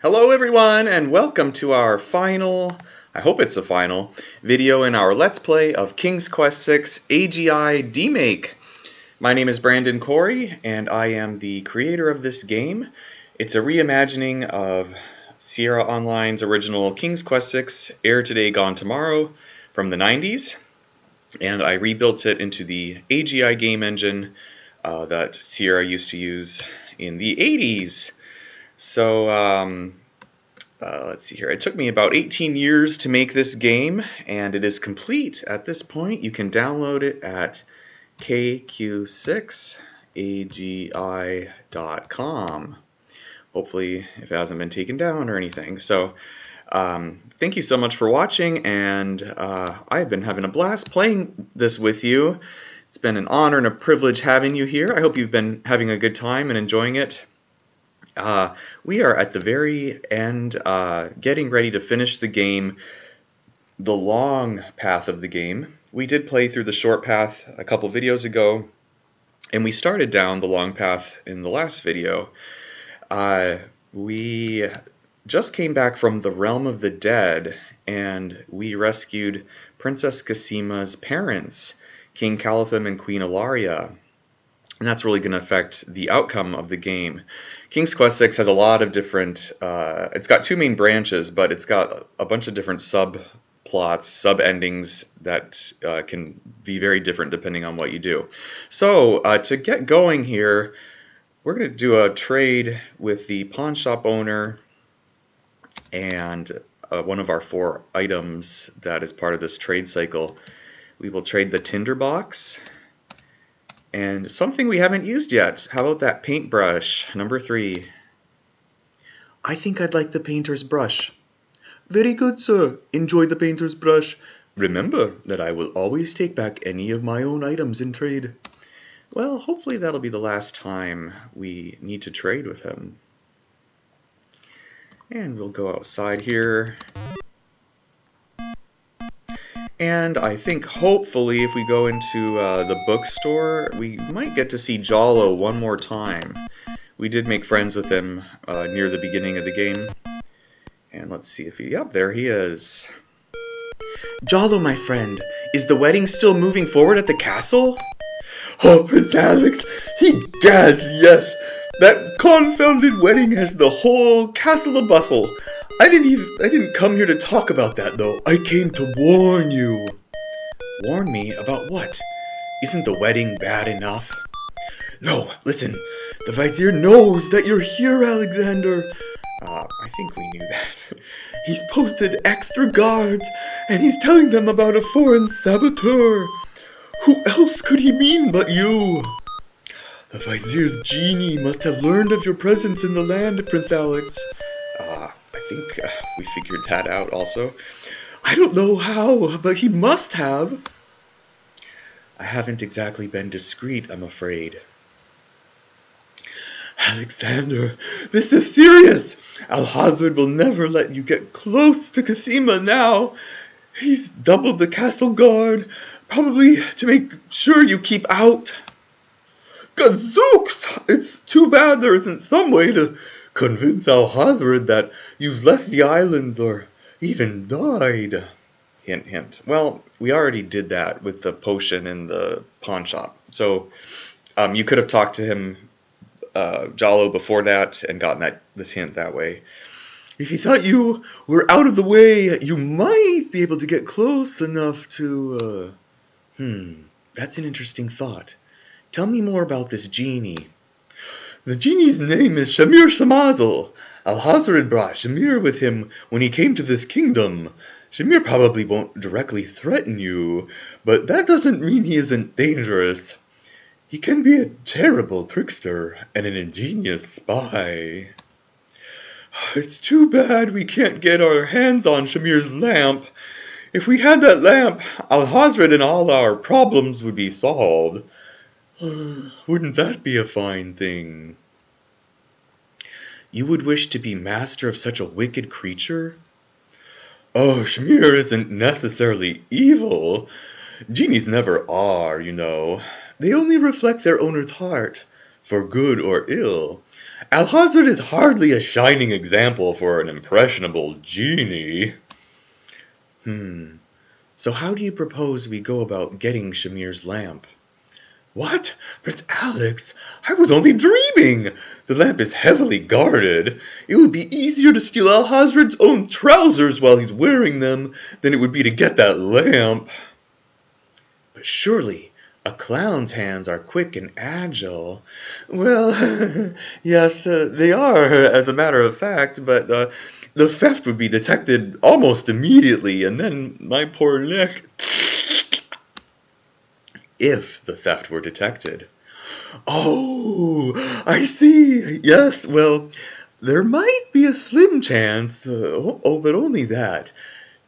Hello everyone and welcome to our final, I hope it's the final, video in our Let's Play of King's Quest 6 AGI Demake. My name is Brandon Corey and I am the creator of this game. It's a reimagining of Sierra Online's original King's Quest 6 Air Today Gone Tomorrow from the 90s, and I rebuilt it into the AGI game engine that Sierra used to use in the 80s. So, let's see here. It took me about 18 years to make this game, and it is complete at this point. You can download it at KQ6AGI.com. Hopefully, if it hasn't been taken down or anything. So, thank you so much for watching, and I've been having a blast playing this with you. It's been an honor and a privilege having you here. I hope you've been having a good time and enjoying it. We are at the very end, getting ready to finish the game, the long path of the game. We did play through the short path a couple videos ago, and we started down the long path in the last video. We just came back from the Realm of the Dead, and we rescued Princess Casima's parents, King Caliphim and Queen Ilaria. And that's really going to affect the outcome of the game. King's Quest 6 has a lot of different, it's got two main branches, but it's got a bunch of different subplots, sub-endings that can be very different depending on what you do. So, to get going here, we're going to do a trade with the pawn shop owner and one of our 4 items that is part of this trade cycle. We will trade the tinderbox and something we haven't used yet. How about that paintbrush, number 3? I think I'd like the painter's brush. Very good, sir. Enjoy the painter's brush. Remember that I will always take back any of my own items in trade. Well, hopefully that'll be the last time we need to trade with him. And we'll go outside here. And I think hopefully if we go into the bookstore, we might get to see Jollo one more time. We did make friends with him near the beginning of the game. And let's see if he... Yep, there he is. Jollo, my friend, is the wedding still moving forward at the castle? Oh, Prince Alex, egad, yes! That confounded wedding has the whole castle a-bustle. I didn't come here to talk about that, though. I came to warn you. Warn me about what? Isn't the wedding bad enough? No, listen. The Vizier knows that you're here, Alexander. I think we knew that. He's posted extra guards, and he's telling them about a foreign saboteur. Who else could he mean but you? The Vizier's genie must have learned of your presence in the land, Prince Alex. I think we figured that out also. I don't know how, but he must have. I haven't exactly been discreet, I'm afraid. Alexander, this is serious. Alhazred will never let you get close to Casima now. He's doubled the castle guard, probably to make sure you keep out. Gazooks! It's too bad there isn't some way to convince Alhazred that you've left the islands or even died. Hint, hint. Well, we already did that with the potion in the pawn shop. So you could have talked to him, Jollo, before that and gotten this hint that way. If he thought you were out of the way, you might be able to get close enough to, That's an interesting thought. Tell me more about this genie. The genie's name is Shamir Shamazel. Alhazred brought Shamir with him when he came to this kingdom. Shamir probably won't directly threaten you, but that doesn't mean he isn't dangerous. He can be a terrible trickster and an ingenious spy. It's too bad we can't get our hands on Shamir's lamp. If we had that lamp, Alhazred and all our problems would be solved. Wouldn't that be a fine thing? You would wish to be master of such a wicked creature? Oh, Shamir isn't necessarily evil. Genies never are, you know. They only reflect their owner's heart. for good or ill. Alhazred is hardly a shining example for an impressionable genie. So how do you propose we go about getting Shamir's lamp? What? Prince Alex, I was only dreaming! The lamp is heavily guarded. It would be easier to steal Alhazred's own trousers while he's wearing them than it would be to get that lamp. But surely a clown's hands are quick and agile. Well, yes, they are, as a matter of fact, but the theft would be detected almost immediately, and then my poor neck. If the theft were detected. Oh, I see. Yes, well, there might be a slim chance. But only that.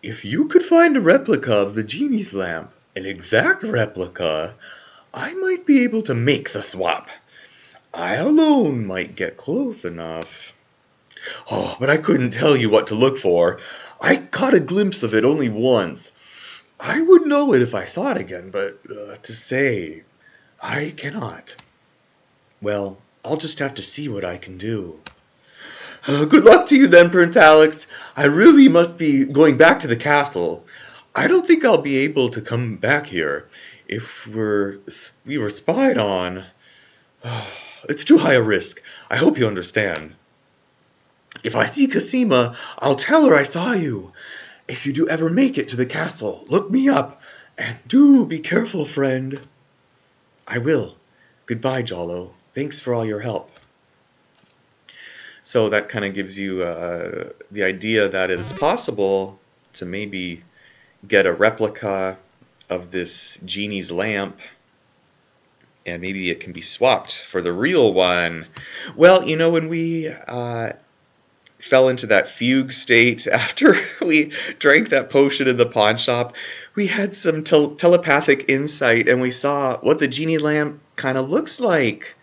If you could find a replica of the genie's lamp, an exact replica, I might be able to make the swap. I alone might get close enough. Oh, but I couldn't tell you what to look for. I caught a glimpse of it only once. I would know it if I saw it again, but to say, I cannot. Well, I'll just have to see what I can do. Good luck to you then, Prince Alex. I really must be going back to the castle. I don't think I'll be able to come back here. If we were spied on, it's too high a risk. I hope you understand. If I see Cassima, I'll tell her I saw you. If you do ever make it to the castle, look me up. And do be careful, friend. I will. Goodbye, Jollo. Thanks for all your help. So that kind of gives you the idea that it is possible to maybe get a replica of this genie's lamp, and maybe it can be swapped for the real one. Well, you know, when we fell into that fugue state after we drank that potion in the pawn shop, we had some telepathic insight, and we saw what the genie lamp kind of looks like.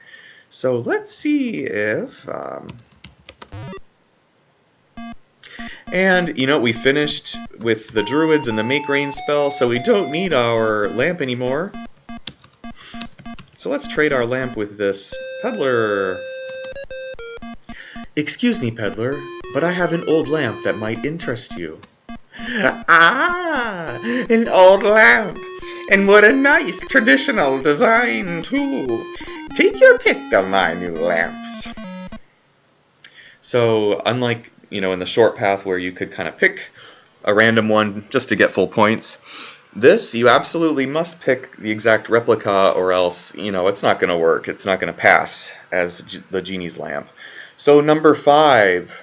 So let's see if... And, you know, we finished with the druids and the make rain spell, so we don't need our lamp anymore. So let's trade our lamp with this peddler. Excuse me, peddler, but I have an old lamp that might interest you. Ah, an old lamp. And what a nice traditional design, too. Take your pick of my new lamps. So, unlike, you know, in the short path where you could kind of pick a random one just to get full points, this, you absolutely must pick the exact replica, or else, you know, it's not going to work. It's not going to pass as the genie's lamp. So number 5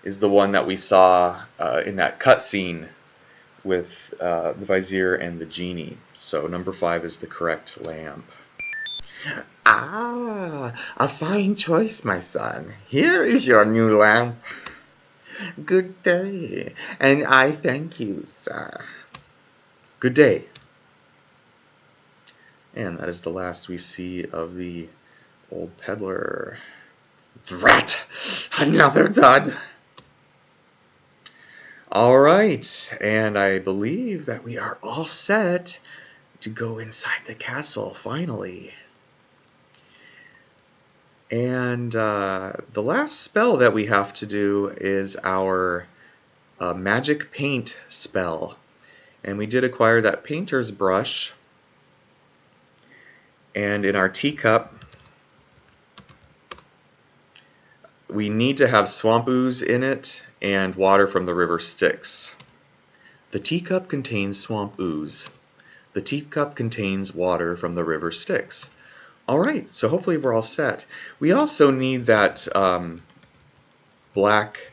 is the one that we saw in that cutscene with the vizier and the genie. So number 5 is the correct lamp. Ah, a fine choice, my son. Here is your new lamp. Good day, and I thank you, sir. Good day. And that is the last we see of the old peddler. Drat! Another dud. Alright, and I believe that we are all set to go inside the castle, finally. And the last spell that we have to do is our magic paint spell. And we did acquire that painter's brush. And in our teacup, we need to have swamp ooze in it and water from the river Styx. The teacup contains swamp ooze. The teacup contains water from the river Styx. Alright, so hopefully we're all set. We also need that black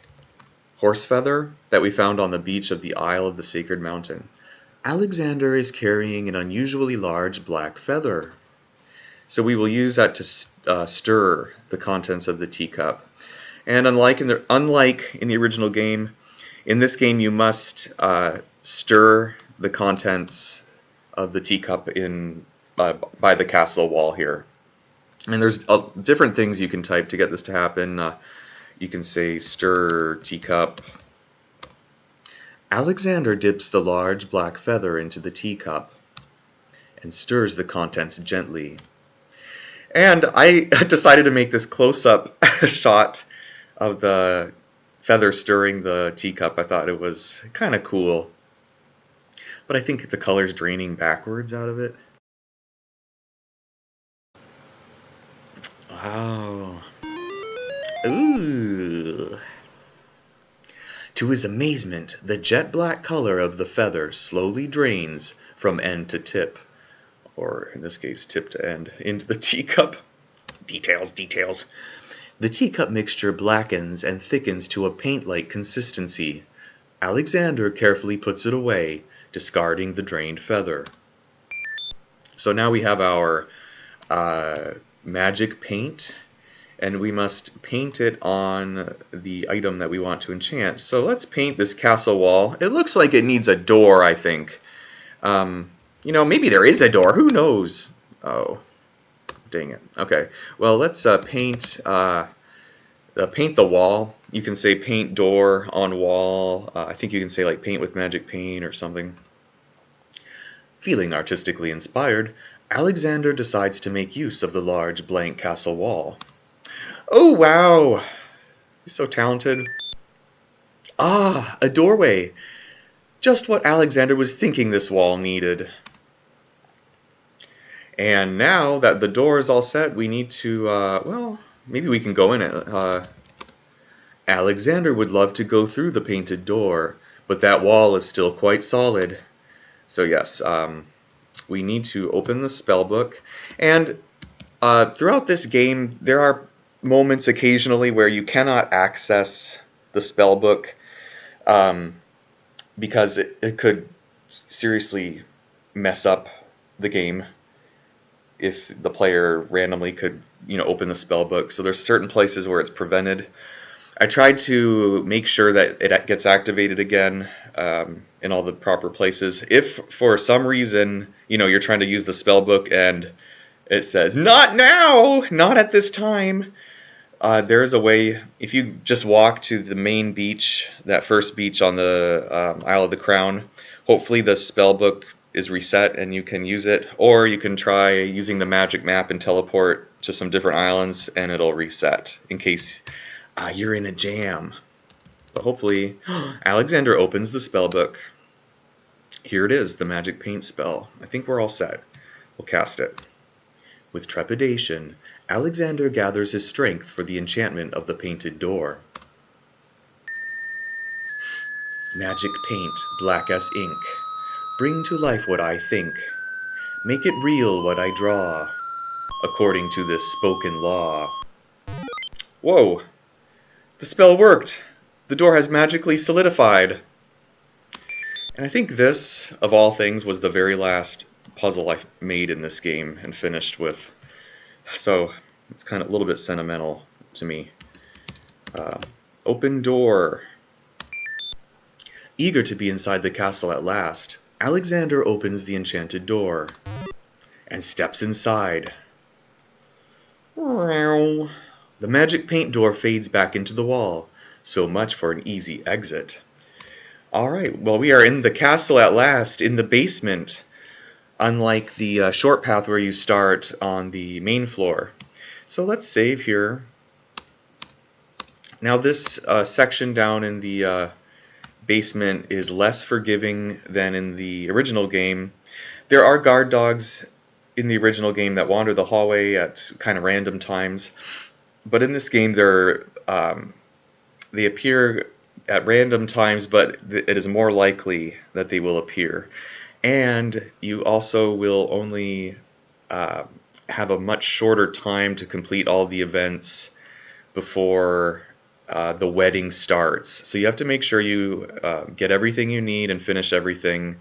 horse feather that we found on the beach of the Isle of the Sacred Mountain. Alexander is carrying an unusually large black feather. So we will use that to stir the contents of the teacup. And unlike in the original game, in this game you must stir the contents of the teacup by the castle wall here. And there's different things you can type to get this to happen. You can say stir teacup. Alexander dips the large black feather into the teacup and stirs the contents gently. And I decided to make this close-up shot of the feather stirring the teacup. I thought it was kind of cool. But I think the color's draining backwards out of it. Wow. Ooh. To his amazement, the jet black color of the feather slowly drains from end to tip, or in this case, tip to end, into the teacup. Details, details. The teacup mixture blackens and thickens to a paint-like consistency. Alexander carefully puts it away, discarding the drained feather. So now we have our magic paint, and we must paint it on the item that we want to enchant. So let's paint this castle wall. It looks like it needs a door, I think. Maybe there is a door. Who knows? Oh, dang it. Okay. Well, let's paint the wall. You can say paint door on wall. I think you can say like paint with magic paint or something. Feeling artistically inspired, Alexander decides to make use of the large blank castle wall. Oh, wow! He's so talented. Ah, a doorway. Just what Alexander was thinking this wall needed. And now that the door is all set, we need to, well, maybe we can go in it. Alexander would love to go through the painted door, but that wall is still quite solid. So yes, we need to open the spellbook. And throughout this game, there are moments occasionally where you cannot access the spellbook because it could seriously mess up the game if the player randomly could, open the spellbook. So there's certain places where it's prevented. I tried to make sure that it gets activated again in all the proper places. If for some reason, you're trying to use the spellbook and it says, "Not now! Not at this time!" There is a way, if you just walk to the main beach, that first beach on the Isle of the Crown, hopefully the spellbook is reset and you can use it. Or you can try using the magic map and teleport to some different islands and it'll reset in case you're in a jam. But hopefully, Alexander opens the spellbook. Here it is, the magic paint spell. I think we're all set. We'll cast it. With trepidation, Alexander gathers his strength for the enchantment of the painted door. Magic paint, black as ink. Bring to life what I think. Make it real what I draw, according to this spoken law. Whoa! The spell worked! The door has magically solidified! And I think this, of all things, was the very last puzzle I made in this game and finished with. So, it's kind of a little bit sentimental to me. Open door. Eager to be inside the castle at last, Alexander opens the enchanted door and steps inside. The magic paint door fades back into the wall. So much for an easy exit. Alright, well, we are in the castle at last, in the basement, unlike the short path where you start on the main floor. So let's save here. Now this section down in the basement is less forgiving than in the original game. There are guard dogs in the original game that wander the hallway at kind of random times, but in this game they appear at random times, but it is more likely that they will appear. And you also will only have a much shorter time to complete all the events before the wedding starts. So you have to make sure you get everything you need and finish everything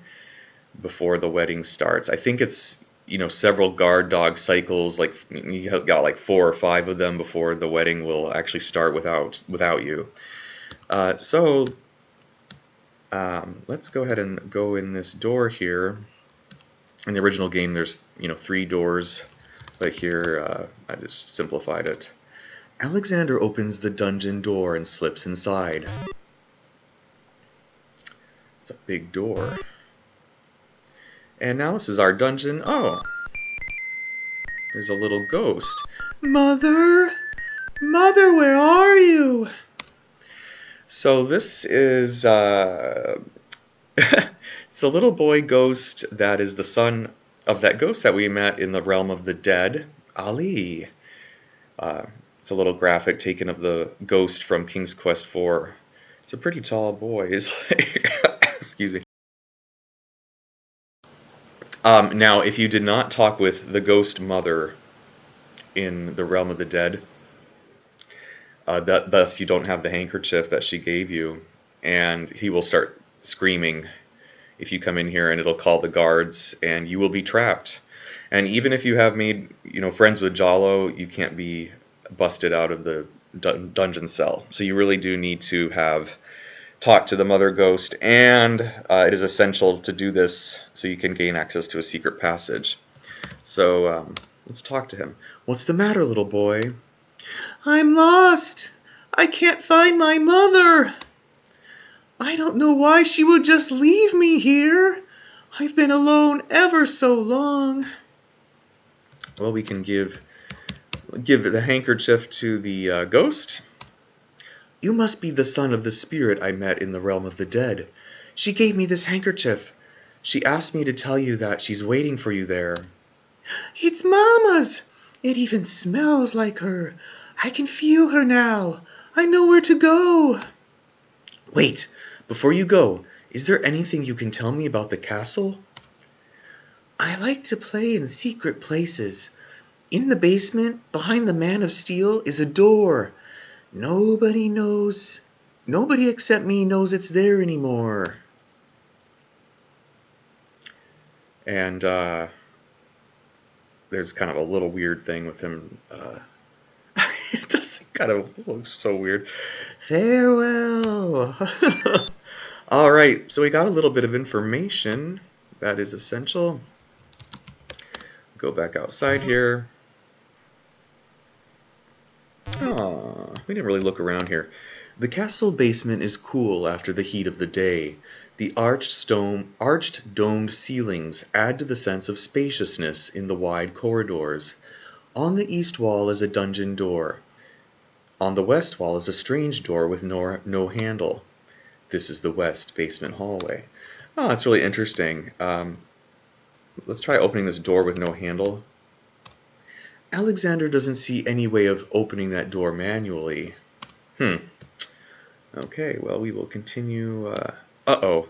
before the wedding starts. I think it's several guard dog cycles, like you got like 4 or 5 of them before the wedding will actually start without you. So let's go ahead and go in this door here. In the original game there's 3 doors, but here I just simplified it. Alexander opens the dungeon door and slips inside. It's a big door. And now this is our dungeon. Oh! there's a little ghost. Mother? Mother, where are you? So this is it's a little boy ghost that is the son of that ghost that we met in the realm of the dead, Ali. It's a little graphic taken of the ghost from King's Quest IV. It's a pretty tall boy. He's excuse me. Now, if you did not talk with the ghost mother in the realm of the dead, thus you don't have the handkerchief that she gave you, and he will start screaming if you come in here, and it'll call the guards, and you will be trapped. And even if you have made friends with Jalo, you can't be busted out of the dungeon cell. So you really do need to have talked to the mother ghost, and it is essential to do this so you can gain access to a secret passage. So let's talk to him. What's the matter, little boy? I'm lost. I can't find my mother. I don't know why she would just leave me here. I've been alone ever so long. Well, we can give the handkerchief to the ghost. You must be the son of the spirit I met in the realm of the dead. She gave me this handkerchief. She asked me to tell you that she's waiting for you there. It's Mama's. It even smells like her. I can feel her now. I know where to go. Wait, before you go, is there anything you can tell me about the castle? I like to play in secret places. In the basement, behind the Man of Steel, is a door. Nobody except me knows it's there anymore. And there's kind of a little weird thing with him. It does kind of looks so weird. Farewell. All right, so we got a little bit of information that is essential. Go back outside here. Oh, we didn't really look around here. The castle basement is cool after the heat of the day. The arched domed ceilings add to the sense of spaciousness in the wide corridors. On the east wall is a dungeon door. On the west wall is a strange door with no handle. This is the west basement hallway. Oh, that's really interesting. Let's try opening this door with no handle. Alexander doesn't see any way of opening that door manually. Okay, well, we will continue. Uh-oh.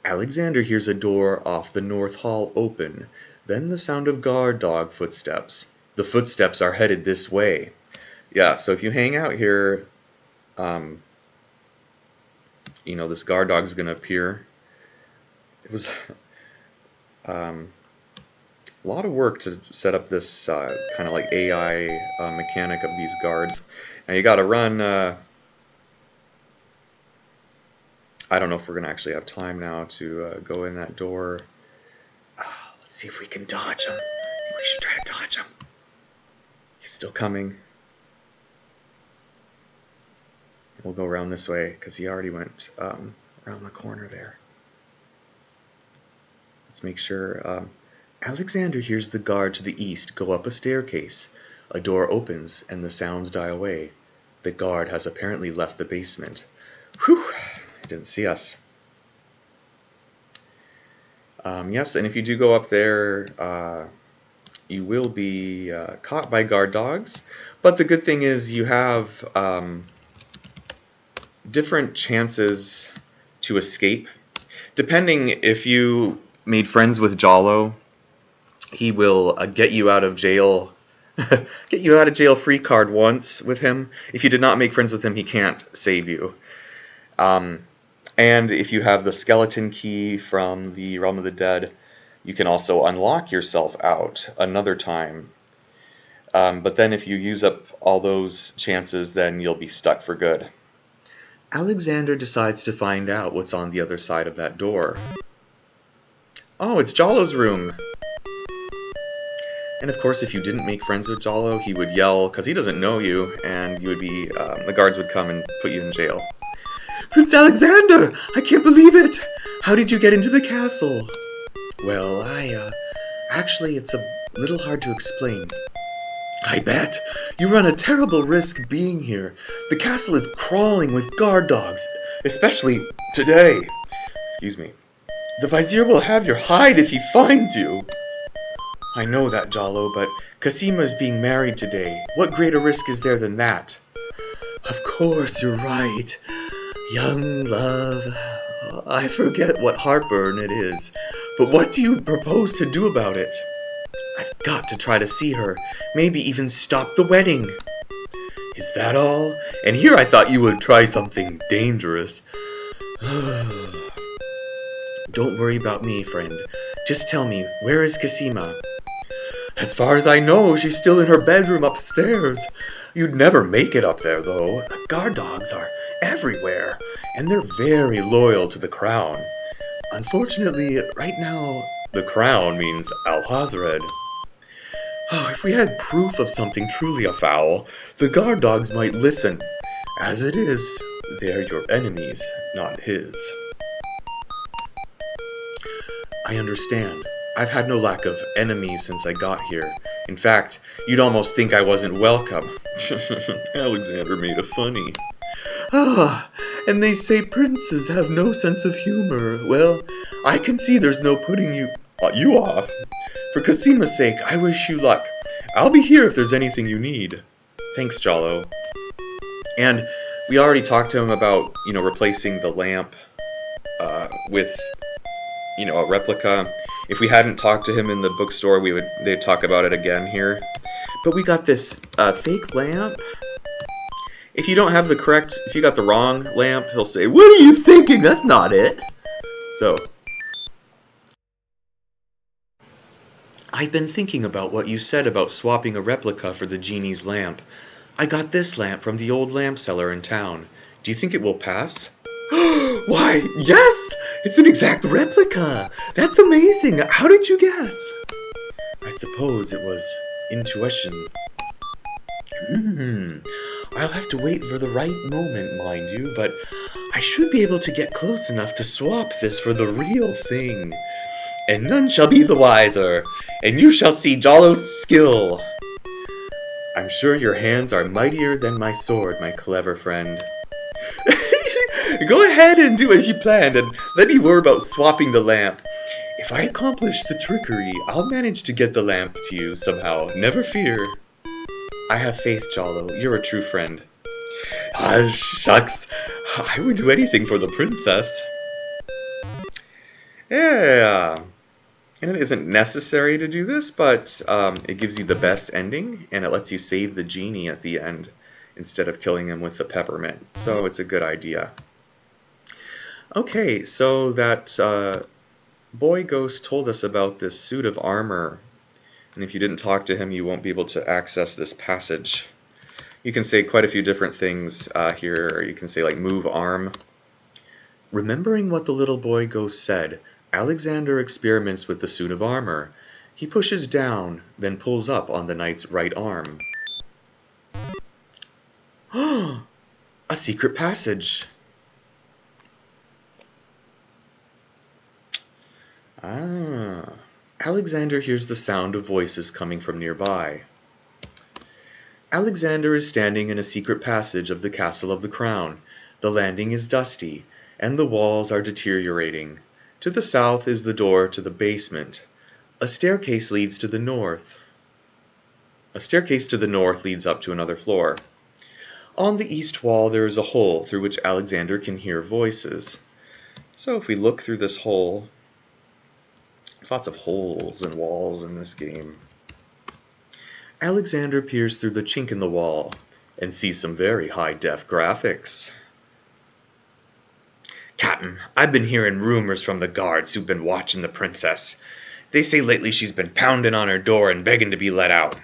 Alexander hears a door off the north hall open, then the sound of guard dog footsteps. The footsteps are headed this way. Yeah, so if you hang out here, this guard dog's going to appear. It was a lot of work to set up this kind of like AI mechanic of these guards. Now you got to run. I don't know if we're going to actually have time now to go in that door. Let's see if we can dodge him. I think we should try to dodge him. He's still coming. We'll go around this way because he already went around the corner there. Let's make sure. Alexander hears the guard to the east go up a staircase. A door opens and the sounds die away. The guard has apparently left the basement. Whew, he didn't see us. Yes, and if you do go up there, you will be caught by guard dogs. But the good thing is you have different chances to escape. Depending if you made friends with Jalo, he will get you out of jail. Get you out of jail free card once with him. If you did not make friends with him, he can't save you. And if you have the skeleton key from the Realm of the Dead, you can also unlock yourself out another time. But then if you use up all those chances, then you'll be stuck for good. Alexander decides to find out what's on the other side of that door. Oh, it's Jalo's room! And of course, if you didn't make friends with Jalo, he would yell, because he doesn't know you, and you would be, the guards would come and put you in jail. Prince Alexander! I can't believe it! How did you get into the castle? Well, actually, it's a little hard to explain. I bet. You run a terrible risk being here. The castle is crawling with guard dogs, especially today. Excuse me. The vizier will have your hide if he finds you. I know that, Jalo, but Cassima is being married today. What greater risk is there than that? Of course, you're right. Young love. I forget what heartburn it is. But what do you propose to do about it? I've got to try to see her. Maybe even stop the wedding. Is that all? And here I thought you would try something dangerous. Don't worry about me, friend. Just tell me, where is Cassima? As far as I know, she's still in her bedroom upstairs. You'd never make it up there, though. The guard dogs are everywhere, and they're very loyal to the crown. Unfortunately, right now, the crown means Alhazred. Oh, if we had proof of something truly afoul, the guard dogs might listen. As it is, they're your enemies, not his. I understand. I've had no lack of enemies since I got here. In fact, you'd almost think I wasn't welcome. Alexander made a funny. Ah, and they say princes have no sense of humor. Well, I can see there's no putting you off. For Cassima's sake, I wish you luck. I'll be here if there's anything you need. Thanks, Jalo. And we already talked to him about, replacing the lamp with, a replica. If we hadn't talked to him in the bookstore, they'd talk about it again here. But we got this fake lamp. If you got the wrong lamp, he'll say, "What are you thinking? That's not it." So, I've been thinking about what you said about swapping a replica for the genie's lamp. I got this lamp from the old lamp seller in town. Do you think it will pass? Why, yes! It's an exact replica! That's amazing! How did you guess? I suppose it was intuition. I'll have to wait for the right moment, mind you, but I should be able to get close enough to swap this for the real thing. And none shall be the wiser, and you shall see Jalo's skill. I'm sure your hands are mightier than my sword, my clever friend. Go ahead and do as you planned, and let me worry about swapping the lamp. If I accomplish the trickery, I'll manage to get the lamp to you somehow, never fear. I have faith, Jalo. You're a true friend. Ah, shucks. I would do anything for the princess. Yeah. And it isn't necessary to do this, but it gives you the best ending, and it lets you save the genie at the end instead of killing him with the peppermint. So it's a good idea. Okay, so that boy ghost told us about this suit of armor. And if you didn't talk to him, you won't be able to access this passage. You can say quite a few different things here. Or you can say, like, move arm. Remembering what the little boy ghost said, Alexander experiments with the suit of armor. He pushes down, then pulls up on the knight's right arm. A secret passage! Alexander hears the sound of voices coming from nearby. Alexander is standing in a secret passage of the Castle of the Crown. The landing is dusty, and the walls are deteriorating. To the south is the door to the basement. A staircase leads to the north. A staircase to the north leads up to another floor. On the east wall there is a hole through which Alexander can hear voices. So if we look through this hole, there's lots of holes and walls in this game. Alexander peers through the chink in the wall and sees some very high-def graphics. Captain, I've been hearing rumors from the guards who've been watching the princess. They say lately she's been pounding on her door and begging to be let out.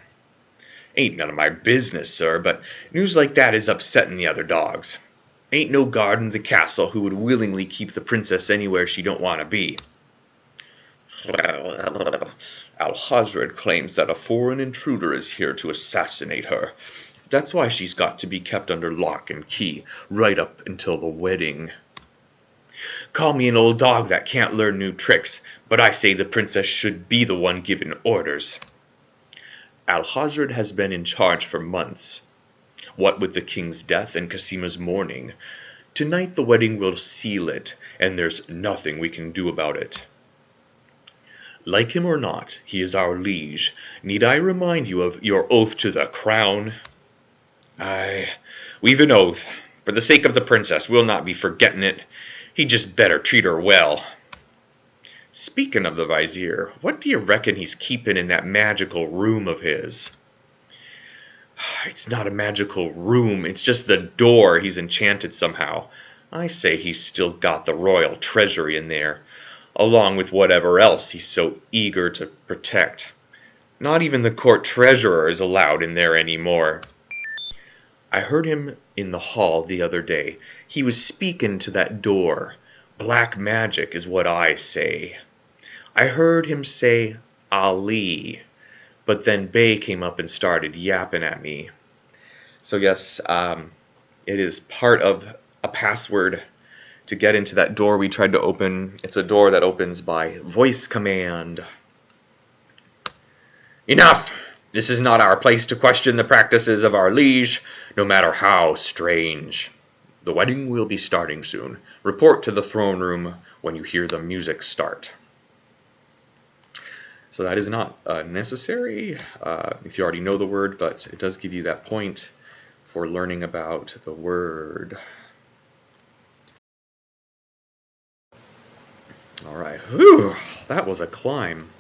Ain't none of my business, sir, but news like that is upsetting the other dogs. Ain't no guard in the castle who would willingly keep the princess anywhere she don't want to be. Alhazred claims that a foreign intruder is here to assassinate her. That's why she's got to be kept under lock and key right up until the wedding. Call me an old dog that can't learn new tricks, but I say the princess should be the one giving orders. Alhazred has been in charge for months. What with the king's death and Casima's mourning, tonight the wedding will seal it, and there's nothing we can do about it. Like him or not, he is our liege. Need I remind you of your oath to the crown? Aye, we've an oath. For the sake of the princess, we'll not be forgetting it. He'd just better treat her well. Speaking of the vizier, what do you reckon he's keeping in that magical room of his? It's not a magical room, it's just the door he's enchanted somehow. I say he's still got the royal treasury in there, along with whatever else he's so eager to protect. Not even the court treasurer is allowed in there anymore. I heard him in the hall the other day. He was speaking to that door. Black magic is what I say. I heard him say Ali, but then Bay came up and started yapping at me. So yes, it is part of a password to get into that door we tried to open. It's a door that opens by voice command. Enough! This is not our place to question the practices of our liege, no matter how strange. The wedding will be starting soon. Report to the throne room when you hear the music start. So that is not necessary if you already know the word, but it does give you that point for learning about the word. Alright, whew, that was a climb.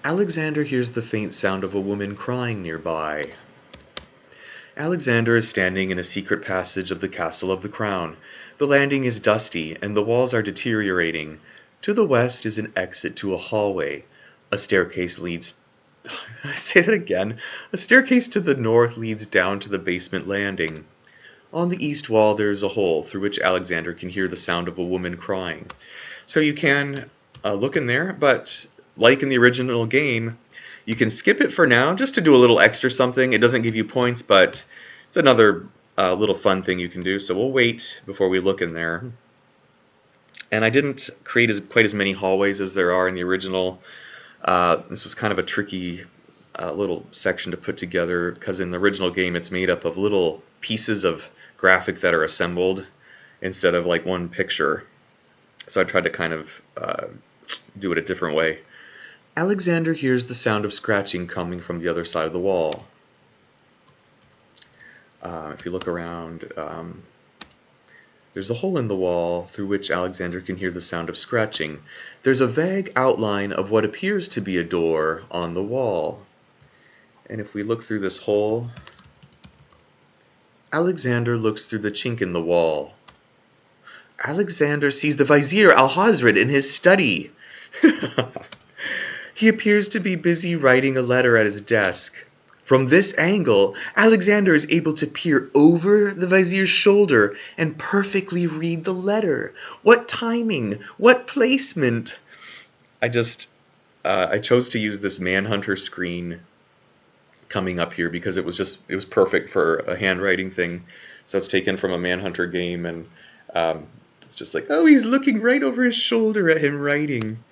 Alexander hears the faint sound of a woman crying nearby. Alexander is standing in a secret passage of the Castle of the Crown. The landing is dusty, and the walls are deteriorating. To the west is an exit to a hallway. A staircase leads... I say that again. A staircase to the north leads down to the basement landing. On the east wall there is a hole through which Alexander can hear the sound of a woman crying. So you can look in there, but like in the original game, you can skip it for now just to do a little extra something. It doesn't give you points, but it's another little fun thing you can do. So we'll wait before we look in there. And I didn't create quite as many hallways as there are in the original. This was kind of a tricky little section to put together because in the original game it's made up of little pieces of graphic that are assembled instead of like one picture. So I tried to kind of do it a different way. Alexander hears the sound of scratching coming from the other side of the wall. If you look around, there's a hole in the wall through which Alexander can hear the sound of scratching. There's a vague outline of what appears to be a door on the wall. And if we look through this hole, Alexander looks through the chink in the wall. Alexander sees the Vizier Alhazred in his study. He appears to be busy writing a letter at his desk. From this angle, Alexander is able to peer over the Vizier's shoulder and perfectly read the letter. What timing! What placement! I chose to use this Manhunter screen coming up here because it was perfect for a handwriting thing. So it's taken from a Manhunter game, and it's just like, oh, he's looking right over his shoulder at him writing.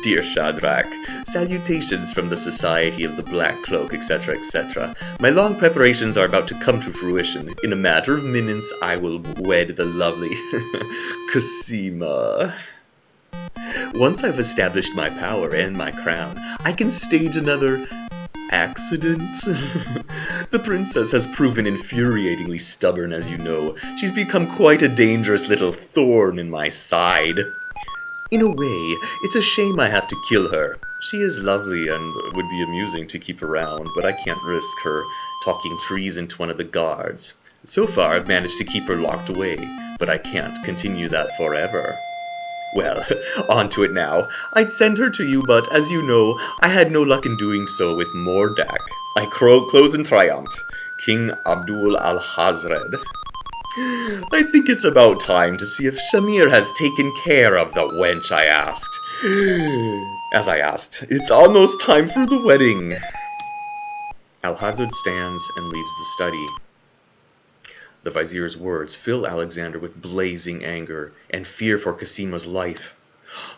Dear Shadrach, salutations from the Society of the Black Cloak, etc., etc. My long preparations are about to come to fruition. In a matter of minutes, I will wed the lovely Cosima. Once I've established my power and my crown, I can stage another accident. The princess has proven infuriatingly stubborn, as you know. She's become quite a dangerous little thorn in my side. In a way, it's a shame I have to kill her. She is lovely and would be amusing to keep around, but I can't risk her talking treason to one of the guards. So far, I've managed to keep her locked away, but I can't continue that forever. Well, on to it now. I'd send her to you, but as you know, I had no luck in doing so with Mordak. I close in triumph. King Abdul Alhazred. I think it's about time to see if Shamir has taken care of the wench I asked. As I asked, it's almost time for the wedding. Alhazred stands and leaves the study. The Vizier's words fill Alexander with blazing anger and fear for Cosima's life.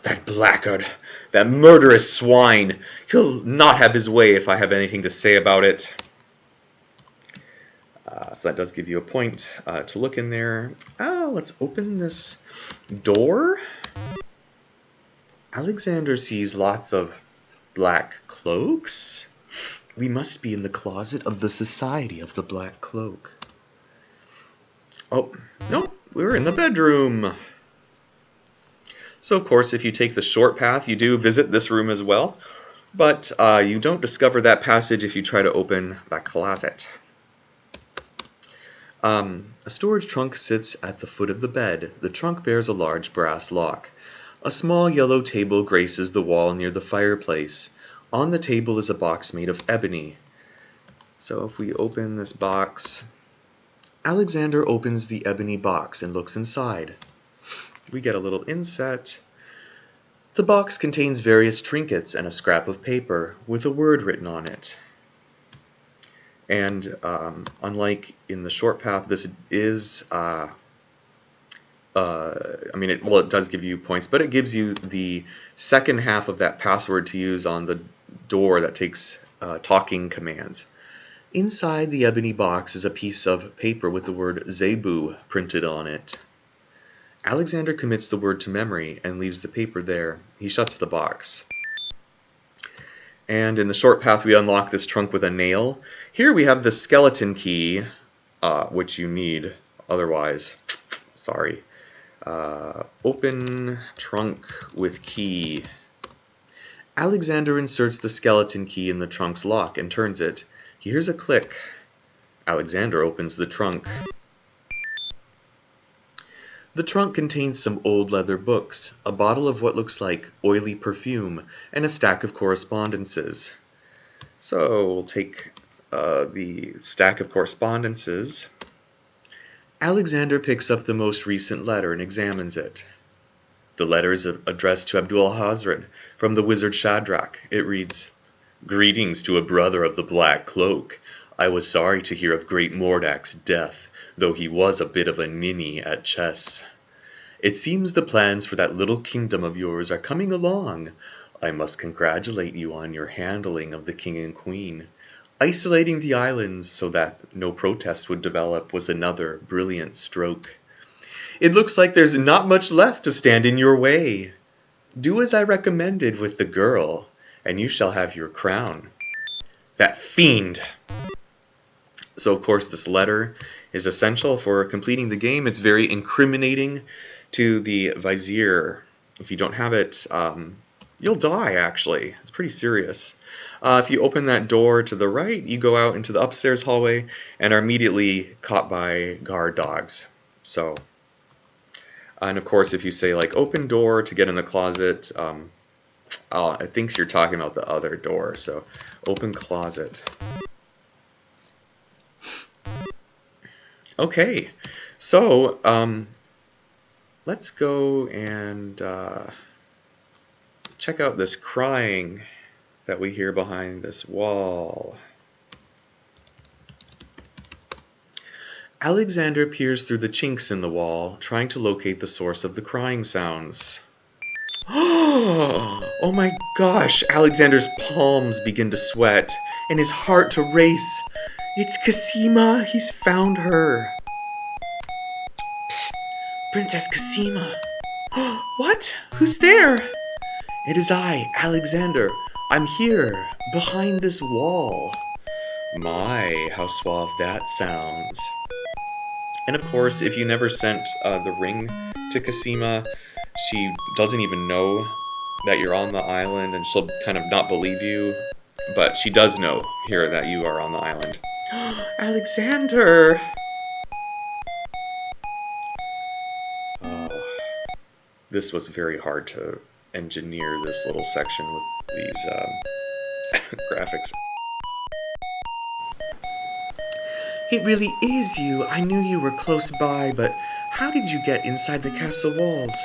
That blackguard, that murderous swine, he'll not have his way if I have anything to say about it. So that does give you a point to look in there. Oh, let's open this door. Alexander sees lots of black cloaks. We must be in the closet of the Society of the Black Cloak. Oh, nope, we're in the bedroom. So, of course, if you take the short path, you do visit this room as well. But you don't discover that passage if you try to open that closet. A storage trunk sits at the foot of the bed. The trunk bears a large brass lock. A small yellow table graces the wall near the fireplace. On the table is a box made of ebony. So if we open this box, Alexander opens the ebony box and looks inside. We get a little inset. The box contains various trinkets and a scrap of paper with a word written on it. And unlike in the short path, this is, it does give you points, but it gives you the second half of that password to use on the door that takes talking commands. Inside the ebony box is a piece of paper with the word Zebu printed on it. Alexander commits the word to memory and leaves the paper there. He shuts the box. And in the short path, we unlock this trunk with a nail. Here we have the skeleton key, which you need otherwise. Sorry. Open trunk with key. Alexander inserts the skeleton key in the trunk's lock and turns it. He hears a click. Alexander opens the trunk. The trunk contains some old leather books, a bottle of what looks like oily perfume, and a stack of correspondences. So we'll take the stack of correspondences. Alexander picks up the most recent letter and examines it. The letter is addressed to Abdul Hazred from the wizard Shadrach. It reads, "Greetings to a brother of the Black Cloak. I was sorry to hear of great Mordak's death, though he was a bit of a ninny at chess. It seems the plans for that little kingdom of yours are coming along. I must congratulate you on your handling of the king and queen. Isolating the islands so that no protest would develop was another brilliant stroke. It looks like there's not much left to stand in your way. Do as I recommended with the girl, and you shall have your crown." That fiend! So, of course, this letter is essential for completing the game. It's very incriminating to the vizier. If you don't have it, you'll die, actually. It's pretty serious. If you open that door to the right, you go out into the upstairs hallway and are immediately caught by guard dogs. So, and of course, if you say, like, open door to get in the closet, I think you're talking about the other door. So, open closet. Okay, so let's go and check out this crying that we hear behind this wall. Alexander peers through the chinks in the wall, trying to locate the source of the crying sounds. Oh my gosh, Alexander's palms begin to sweat and his heart to race. It's Cosima, he's found her. Psst, Princess Cosima. What? Who's there? It is I, Alexander. I'm here, behind this wall. My, how suave that sounds. And of course, if you never sent the ring to Cosima, she doesn't even know that you're on the island, and she'll kind of not believe you. But she does know here that you are on the island. Alexander! Oh, this was very hard to engineer, this little section with these graphics. It really is you. I knew you were close by, but how did you get inside the castle walls?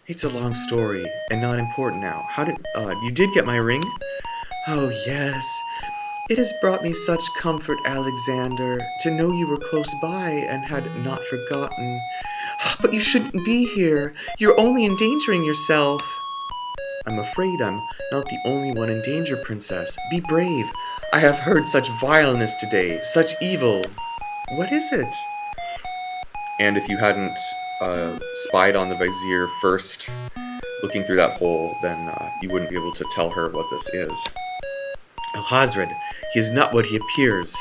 It's a long story, and not important now. How did, you did get my ring? Oh, yes. It has brought me such comfort, Alexander, to know you were close by and had not forgotten. But you shouldn't be here. You're only endangering yourself. I'm afraid I'm not the only one in danger, Princess. Be brave. I have heard such vileness today, such evil. What is it? And if you hadn't spied on the vizier first, looking through that hole, then you wouldn't be able to tell her what this is. Alhazred, he is not what he appears.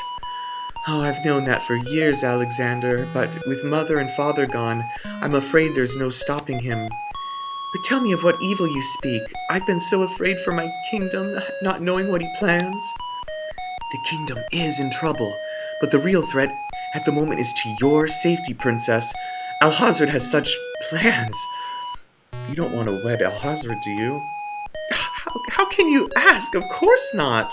Oh, I've known that for years, Alexander, but with mother and father gone, I'm afraid there's no stopping him. But tell me of what evil you speak. I've been so afraid for my kingdom, not knowing what he plans. The kingdom is in trouble, but the real threat at the moment is to your safety, Princess. Alhazred has such plans. You don't want to wed Alhazred, do you? How can you ask? Of course not.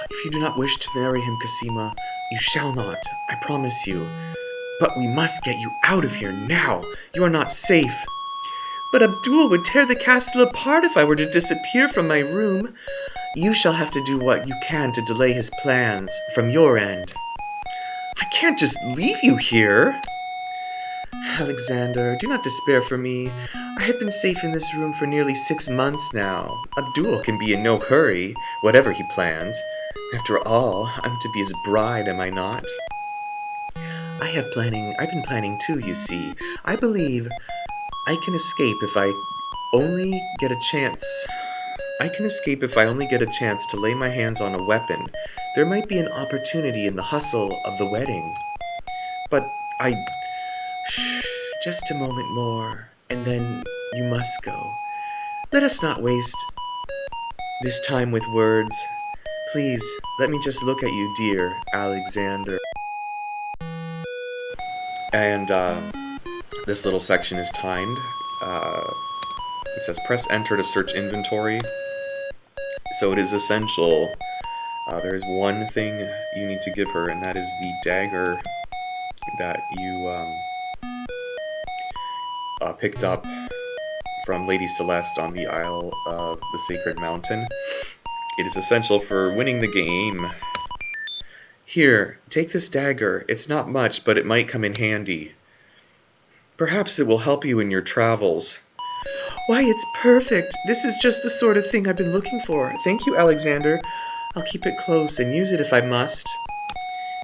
If you do not wish to marry him, Cosima, you shall not, I promise you. But we must get you out of here now. You are not safe. But Abdul would tear the castle apart if I were to disappear from my room. You shall have to do what you can to delay his plans from your end. I can't just leave you here. Alexander, do not despair for me. I have been safe in this room for nearly 6 months now. Abdul can be in no hurry, whatever he plans. After all, I'm to be his bride, am I not? I've been planning too, you see. I believe I can escape if I only get a chance. I can escape if I only get a chance to lay my hands on a weapon. There might be an opportunity in the hustle of the wedding. But I... Just a moment more, and then you must go. Let us not waste this time with words. Please, let me just look at you, dear Alexander. And this little section is timed. It says press enter to search inventory. So it is essential. There is one thing you need to give her, and that is the dagger that you picked up from Lady Celeste on the Isle of the Sacred Mountain. It is essential for winning the game. Here, take this dagger. It's not much, but it might come in handy. Perhaps it will help you in your travels. Why, it's perfect. This is just the sort of thing I've been looking for. Thank you, Alexander. I'll keep it close and use it if I must.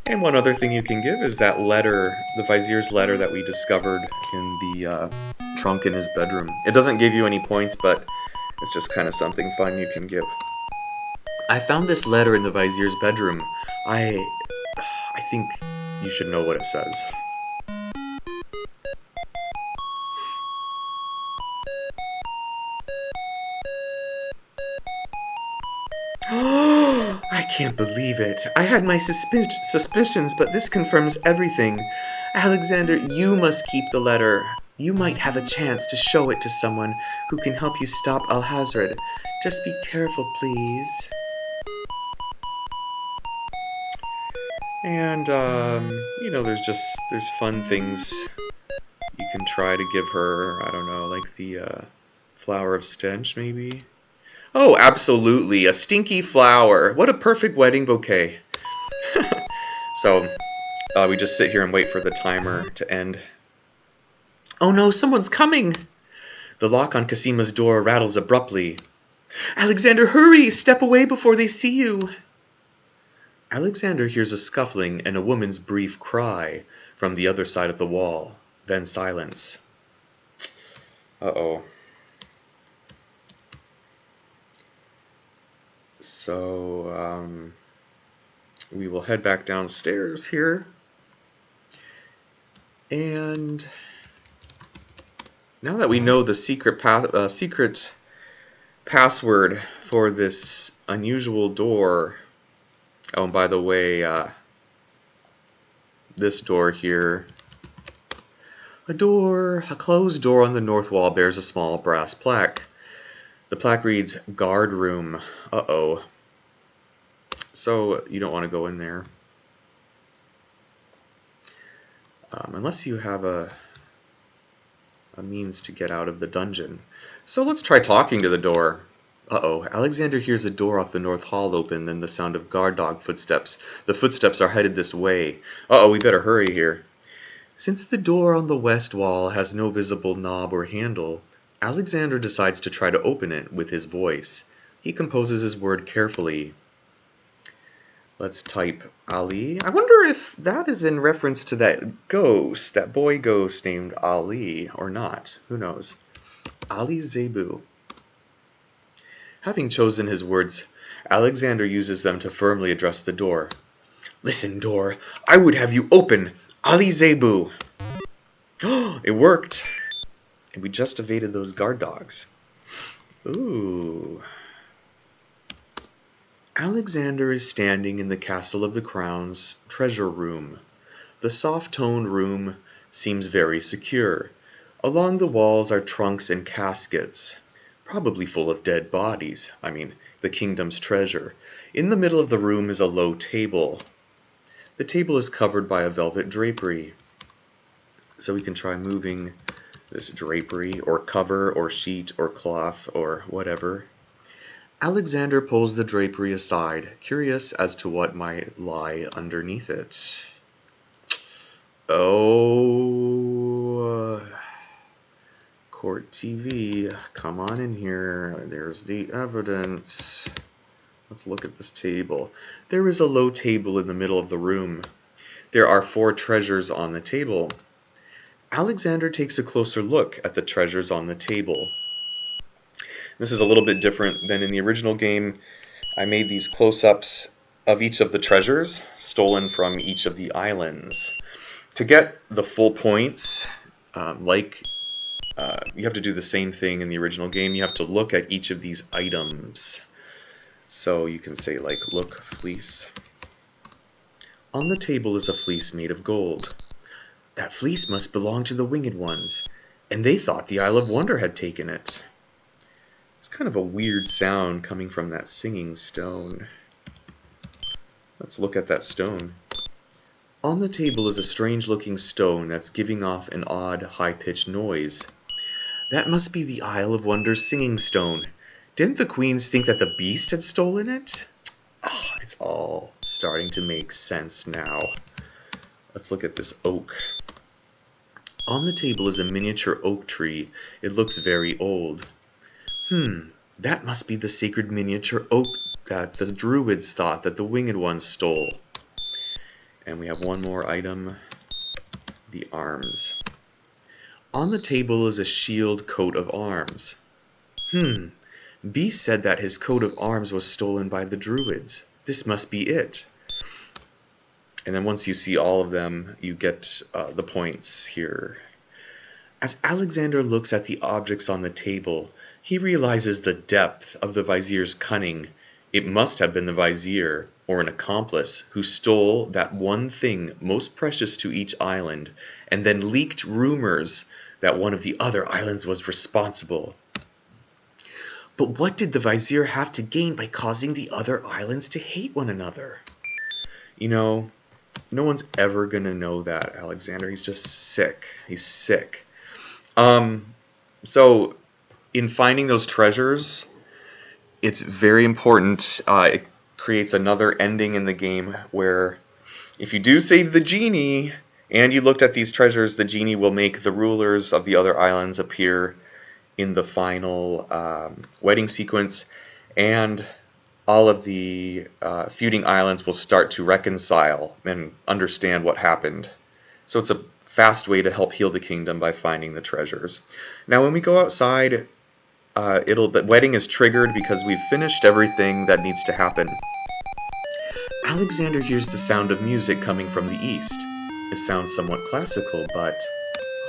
And one other thing you can give is that letter, the vizier's letter that we discovered in the trunk in his bedroom. It doesn't give you any points, but it's just kind of something fun you can give. I found this letter in the vizier's bedroom. I think You should know what it says. I can't believe it. I had my suspicions, but this confirms everything. Alexander, you must keep the letter. You might have a chance to show it to someone who can help you stop Alhazred. Just be careful, please. And, you know, there's fun things you can try to give her. I don't know, like the flower of stench, maybe? Oh, absolutely, a stinky flower. What a perfect wedding bouquet. So, we just sit here and wait for the timer to end. Oh no, someone's coming! The lock on Cosima's door rattles abruptly. Alexander, hurry! Step away before they see you! Alexander hears a scuffling and a woman's brief cry from the other side of the wall, then silence. Uh-oh. So, we will head back downstairs here. And now that we know the secret password for this unusual door. Oh, and by the way, this door here, a closed door on the north wall bears a small brass plaque. The plaque reads, guard room. Uh-oh. So you don't want to go in there. Unless you have a means to get out of the dungeon. So let's try talking to the door. Uh-oh. Alexander hears a door off the north hall open, then the sound of guard dog footsteps. The footsteps are headed this way. Uh-oh, we better hurry here. Since the door on the west wall has no visible knob or handle, Alexander decides to try to open it with his voice. He composes his word carefully. Let's type Ali. I wonder if that is in reference to that ghost, that boy ghost named Ali, or not. Who knows? Ali Zebu. Having chosen his words, Alexander uses them to firmly address the door. Listen, door, I would have you open. Ali Zebu. It worked. And we just evaded those guard dogs. Ooh. Alexander is standing in the Castle of the Crown's treasure room. The soft-toned room seems very secure. Along the walls are trunks and caskets, probably full of dead bodies. I mean, the kingdom's treasure. In the middle of the room is a low table. The table is covered by a velvet drapery. So we can try moving this drapery, or cover, or sheet, or cloth, or whatever. Alexander pulls the drapery aside, curious as to what might lie underneath it. Oh, Court TV, come on in here. There's the evidence. Let's look at this table. There is a low table in the middle of the room. There are 4 treasures on the table. Alexander takes a closer look at the treasures on the table. This is a little bit different than in the original game. I made these close-ups of each of the treasures stolen from each of the islands. To get the full points, you have to do the same thing in the original game. You have to look at each of these items. So you can say, like, look, fleece. On the table is a fleece made of gold. That fleece must belong to the Winged Ones, and they thought the Isle of Wonder had taken it. It's kind of a weird sound coming from that singing stone. Let's look at that stone. On the table is a strange-looking stone that's giving off an odd, high-pitched noise. That must be the Isle of Wonder's singing stone. Didn't the queens think that the beast had stolen it? It's all starting to make sense now. Let's look at this oak. On the table is a miniature oak tree. It looks very old. That must be the sacred miniature oak that the druids thought that the Winged Ones stole. And we have one more item, the arms. On the table is a shield coat of arms. Beast said that his coat of arms was stolen by the druids. This must be it. And then once you see all of them, you get the points here. As Alexander looks at the objects on the table, he realizes the depth of the vizier's cunning. It must have been the vizier, or an accomplice, who stole that one thing most precious to each island, and then leaked rumors that one of the other islands was responsible. But what did the vizier have to gain by causing the other islands to hate one another? You know, no one's ever gonna know that, Alexander. He's just sick. He's sick. So in finding those treasures, it's very important. It creates another ending in the game where if you do save the genie and you looked at these treasures, the genie will make the rulers of the other islands appear in the final wedding sequence, and all of the feuding islands will start to reconcile and understand what happened. So it's a fast way to help heal the kingdom by finding the treasures. Now when we go outside, the wedding is triggered because we've finished everything that needs to happen. Alexander hears the sound of music coming from the east. It sounds somewhat classical, but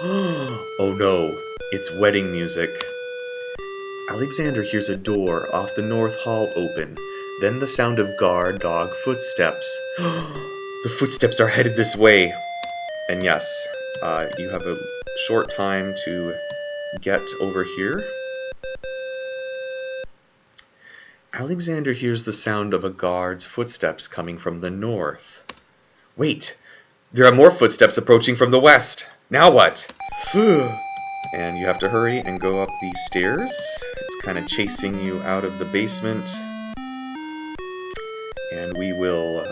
oh no, it's wedding music. Alexander hears a door off the north hall open, then the sound of guard dog footsteps. The footsteps are headed this way. And yes, you have a short time to get over here. Alexander hears the sound of a guard's footsteps coming from the north. Wait, there are more footsteps approaching from the west. Now what? And you have to hurry and go up these stairs. It's kind of chasing you out of the basement. And we will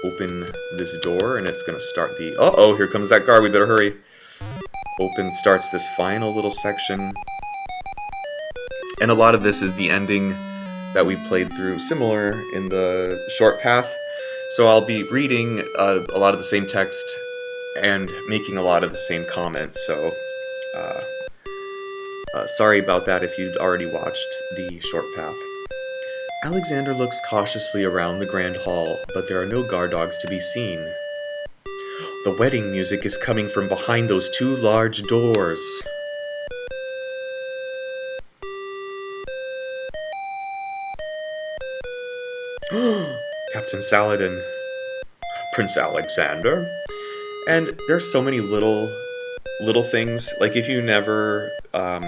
open this door, and it's going to start the... Uh-oh, here comes that guard. We better hurry. Starts this final little section. And a lot of this is the ending that we played through, similar in the short path. So I'll be reading a lot of the same text and making a lot of the same comments. So sorry about that if you'd already watched the short path. Alexander looks cautiously around the grand hall, but there are no guard dogs to be seen. The wedding music is coming from behind those two large doors. Captain Saladin. Prince Alexander. And there's so many little things. Like if you never, at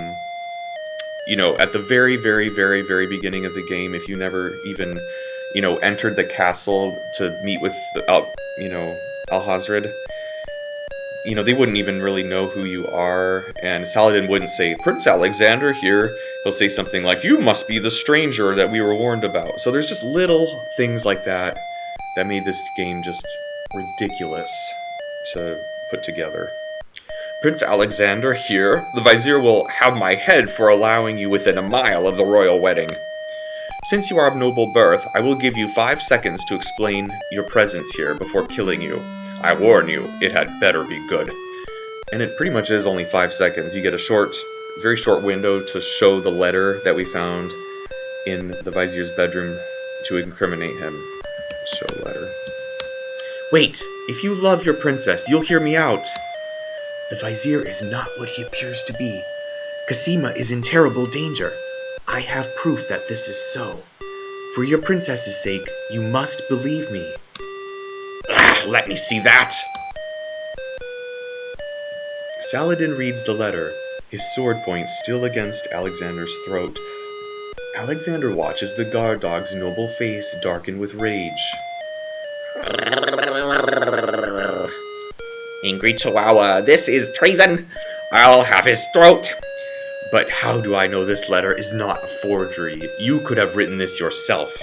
the very, very, very, very beginning of the game, if you never even, entered the castle to meet with, Alhazred, they wouldn't even really know who you are, and Saladin wouldn't say, Prince Alexander here. He'll say something like, you must be the stranger that we were warned about. So there's just little things like that made this game just ridiculous to put together. Prince Alexander here. The Vizier will have my head for allowing you within a mile of the royal wedding. Since you are of noble birth, I will give you 5 seconds to explain your presence here before killing you. I warn you, it had better be good. And it pretty much is only 5 seconds. You get a very short window to show the letter that we found in the Vizier's bedroom to incriminate him. Show letter. Wait, if you love your princess, you'll hear me out. The Vizier is not what he appears to be. Kasima is in terrible danger. I have proof that this is so. For your princess's sake, you must believe me. Let me see that! Saladin reads the letter, his sword point still against Alexander's throat. Alexander watches the guard dog's noble face darken with rage. Angry Chihuahua, this is treason! I'll have his throat! But how do I know this letter is not a forgery? You could have written this yourself.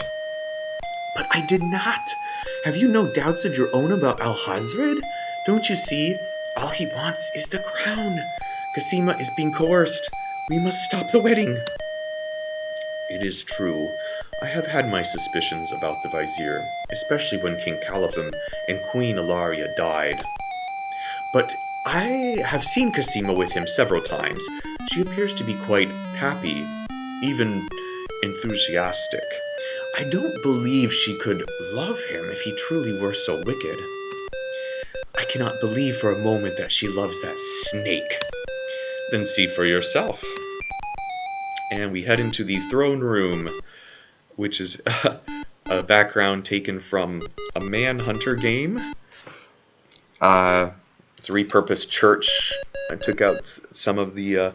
But I did not! Have you no doubts of your own about Alhazred? Don't you see? All he wants is the crown. Kasima is being coerced. We must stop the wedding. It is true. I have had my suspicions about the Vizier, especially when King Calipham and Queen Ilaria died. But I have seen Kasima with him several times. She appears to be quite happy, even enthusiastic. I don't believe she could love him if he truly were so wicked. I cannot believe for a moment that she loves that snake. Then see for yourself. And we head into the throne room, which is a background taken from a Manhunter game. It's a repurposed church. I took out some of the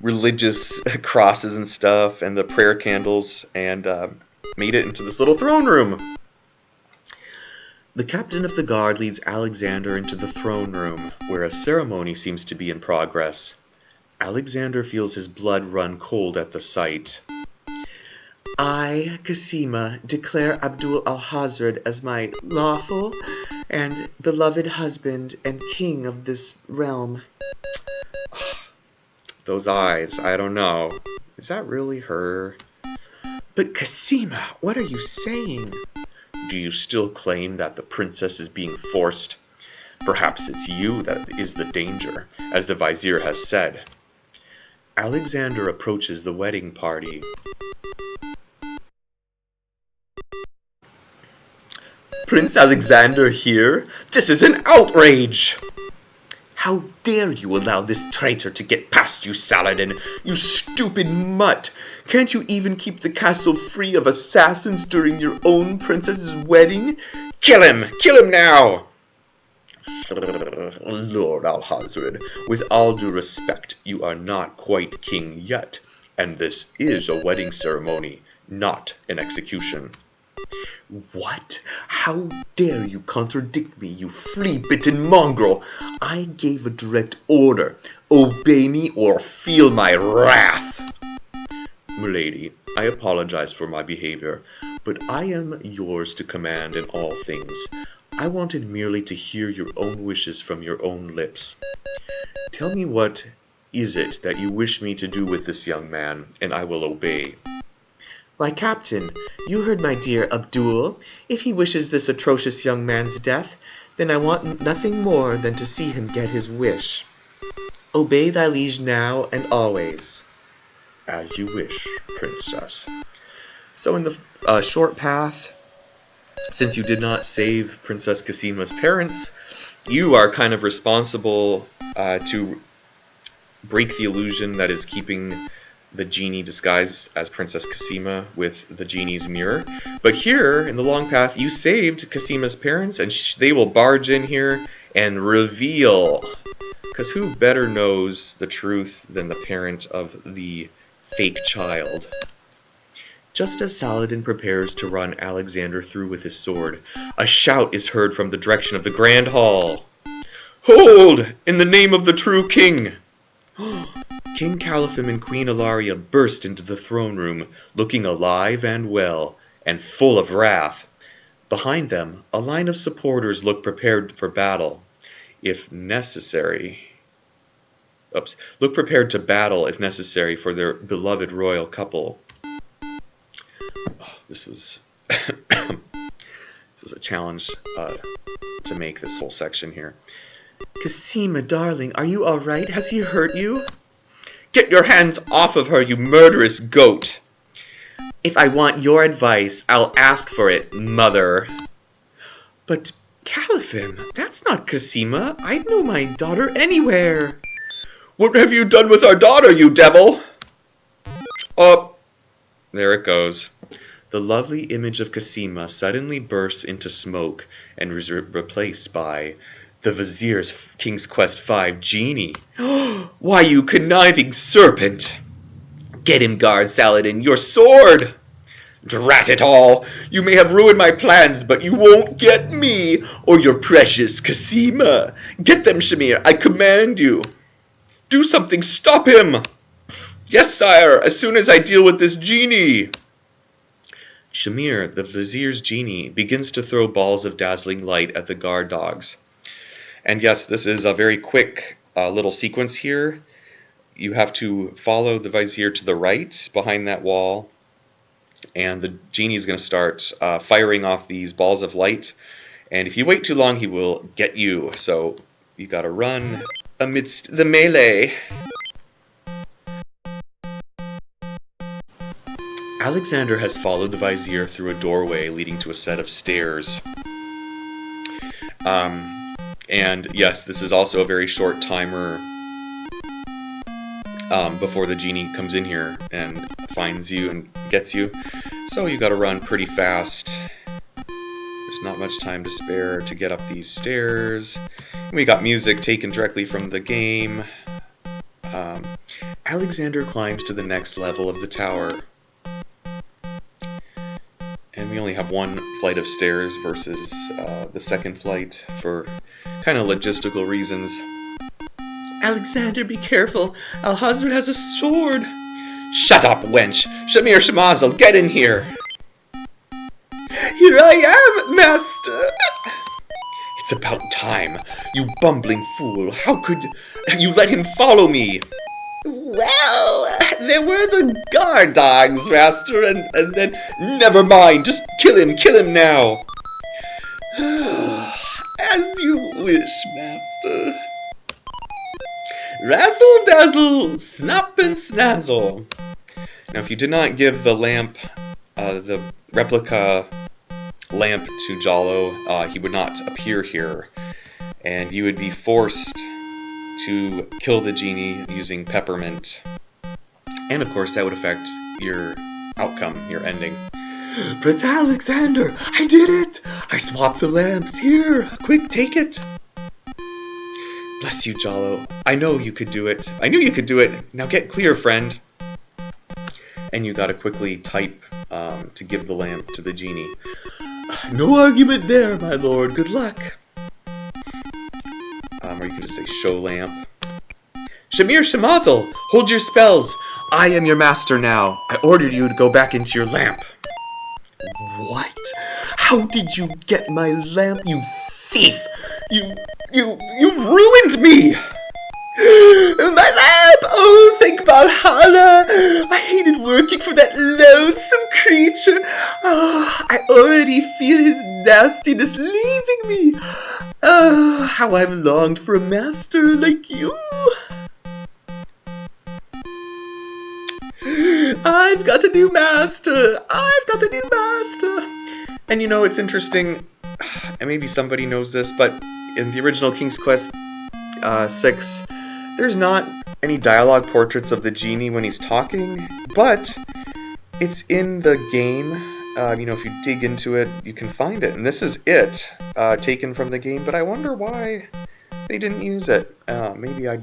religious crosses and stuff and the prayer candles and made it into this little throne room. The captain of the guard leads Alexander into the throne room, where a ceremony seems to be in progress. Alexander feels his blood run cold at the sight. I, Kasima, declare Abdul Alhazred as my lawful and beloved husband and king of this realm. Those eyes, I don't know. Is that really her? But Kasima, what are you saying? Do you still claim that the princess is being forced? Perhaps it's you that is the danger, as the Vizier has said. Alexander approaches the wedding party. Prince Alexander here? This is an outrage! How dare you allow this traitor to get past you, Saladin? You stupid mutt! Can't you even keep the castle free of assassins during your own princess's wedding? Kill him! Kill him now! Lord Alhazred, with all due respect, you are not quite king yet, and this is a wedding ceremony, not an execution. What? How dare you contradict me, you flea-bitten mongrel? I gave a direct order. Obey me or feel my wrath. Milady, I apologize for my behavior, but I am yours to command in all things. I wanted merely to hear your own wishes from your own lips. Tell me what is it that you wish me to do with this young man, and I will obey." "Why, Captain, you heard my dear Abdul. If he wishes this atrocious young man's death, then I want nothing more than to see him get his wish. Obey thy liege now and always." "As you wish, princess." So in the short path, since you did not save Princess Casima's parents, you are kind of responsible to break the illusion that is keeping the genie disguised as Princess Casima with the genie's mirror. But here, in the long path, you saved Casima's parents, and they will barge in here and reveal. Because who better knows the truth than the parent of the fake child? Just as Saladin prepares to run Alexander through with his sword, a shout is heard from the direction of the Grand Hall. "Hold! In the name of the true king!" King Caliphim and Queen Ilaria burst into the throne room, looking alive and well, and full of wrath. Behind them, a line of supporters look prepared for battle, if necessary. Look prepared to battle, if necessary, for their beloved royal couple. This was this was a challenge to make this whole section here. "Casima, darling, are you all right? Has he hurt you?" "Get your hands off of her, you murderous goat!" "If I want your advice, I'll ask for it, mother." "But, Caliphim, that's not Casima. I'd know my daughter anywhere." "What have you done with our daughter, you devil?" Oh, there it goes. The lovely image of Casima suddenly bursts into smoke and was replaced by the Vizier's King's Quest V genie. "Why, you conniving serpent!" "Get him, guard, Saladin, your sword!" "Drat it all! You may have ruined my plans, but you won't get me, or your precious Casima! Get them, Shamir, I command you! Do something, stop him!" "Yes, sire, as soon as I deal with this genie!" Shamir, the Vizier's genie, begins to throw balls of dazzling light at the guard dogs. And yes, this is a very quick little sequence here. You have to follow the Vizier to the right, behind that wall, and the genie is going to start firing off these balls of light. And if you wait too long, he will get you. So you got to run amidst the melee. Alexander has followed the Vizier through a doorway leading to a set of stairs. And yes, this is also a very short timer before the genie comes in here and finds you and gets you. So you got to run pretty fast. There's not much time to spare to get up these stairs. We got music taken directly from the game. Alexander climbs to the next level of the tower. And we only have one flight of stairs versus the second flight for kind of logistical reasons. "Alexander, be careful. Al-Hazred has a sword." "Shut up, wench! Shamir Shamazel, get in here!" "Here I am, master!" "It's about time, you bumbling fool! How could you let him follow me?" "Well, there were the guard dogs, master, and then... Never mind, just kill him now!" As you wish, master." "Razzle dazzle, snap and snazzle." Now, if you did not give the lamp, the replica lamp to Jalo, he would not appear here, and you would be forced to kill the genie using peppermint, and of course that would affect your outcome, your ending. "Prince Alexander, I did it! I swapped the lamps. Here, quick, take it." Bless you, Jalo. I know you could do it. I knew you could do it. Now get clear, friend. And you gotta quickly type to give the lamp to the genie. "No argument there, my lord. Good luck." Or you could just say show lamp. Shamir Shamazel, hold your spells. I am your master now. I order you to go back into your lamp. "What? How did you get my lamp, you thief! You've ruined me! My lamp! Oh, think Valhalla! I hated working for that loathsome creature. Oh, I already feel his nastiness leaving me. Oh, how I've longed for a master like you. I've got a new master. I've got a new master. And you know, it's interesting, and maybe somebody knows this, but in the original King's Quest 6, there's not any dialogue portraits of the genie when he's talking, but it's in the game. You know, if you dig into it, you can find it. And this is it, taken from the game, but I wonder why they didn't use it. Maybe I,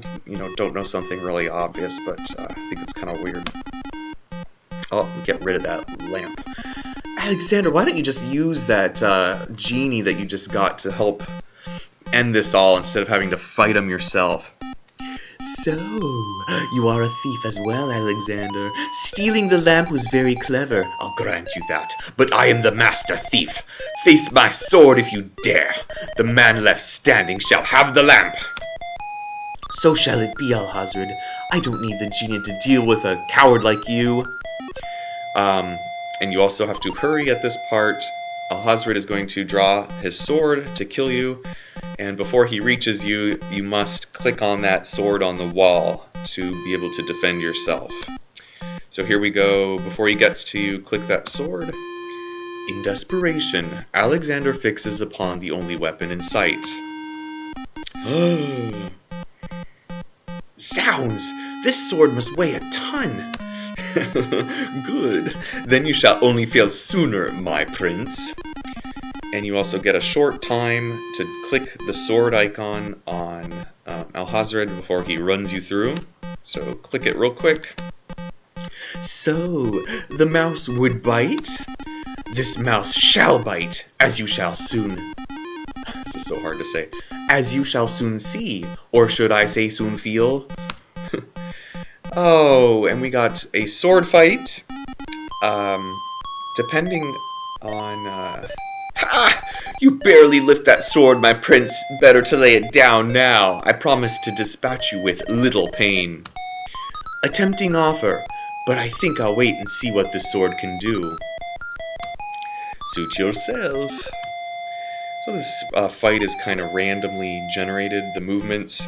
don't know something really obvious, but I think it's kind of weird. Oh, get rid of that lamp. Alexander, why don't you just use that genie that you just got to help end this all instead of having to fight him yourself? So, you are a thief as well, Alexander. Stealing the lamp was very clever, I'll grant you that. But I am the master thief. Face my sword if you dare. The man left standing shall have the lamp. So shall it be, Alhazred. I don't need the genie to deal with a coward like you. And you also have to hurry at this part. Alhazred is going to draw his sword to kill you, and before he reaches you, you must click on that sword on the wall to be able to defend yourself. So here we go. Before he gets to you, click that sword. In desperation, Alexander fixes upon the only weapon in sight. Zounds! This sword must weigh a ton! Good. Then you shall only fail sooner, my prince. And you also get a short time to click the sword icon on Alhazred before he runs you through. So click it real quick. So, the mouse would bite? This mouse shall bite, as you shall soon. This is so hard to say. As you shall soon see, or should I say soon feel? Oh, and we got a sword fight. Depending on... Ha! You barely lift that sword, my prince. Better to lay it down now. I promise to dispatch you with little pain. A tempting offer, but I think I'll wait and see what this sword can do. Suit yourself. So this fight is kind of randomly generated. The movements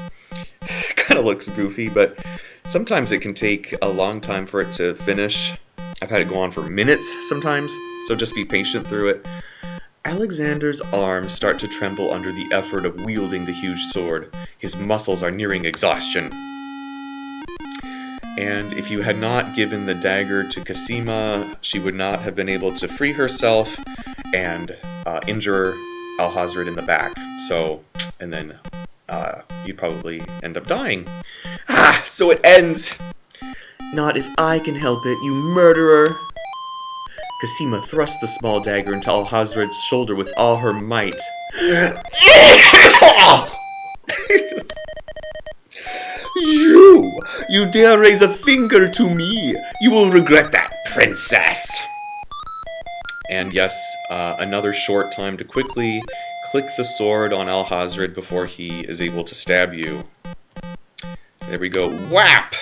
kind of looks goofy, but sometimes it can take a long time for it to finish. I've had it go on for minutes sometimes, so just be patient through it. Alexander's arms start to tremble under the effort of wielding the huge sword. His muscles are nearing exhaustion. And if you had not given the dagger to Cosima, she would not have been able to free herself and injure Alhazred in the back. So, and then you'd probably end up dying. Ah, so it ends! Not if I can help it, you murderer! Cosima thrust the small dagger into Alhazred's shoulder with all her might. You dare raise a finger to me! You will regret that, princess! And yes, another short time to quickly click the sword on Alhazred before he is able to stab you. There we go. Whap!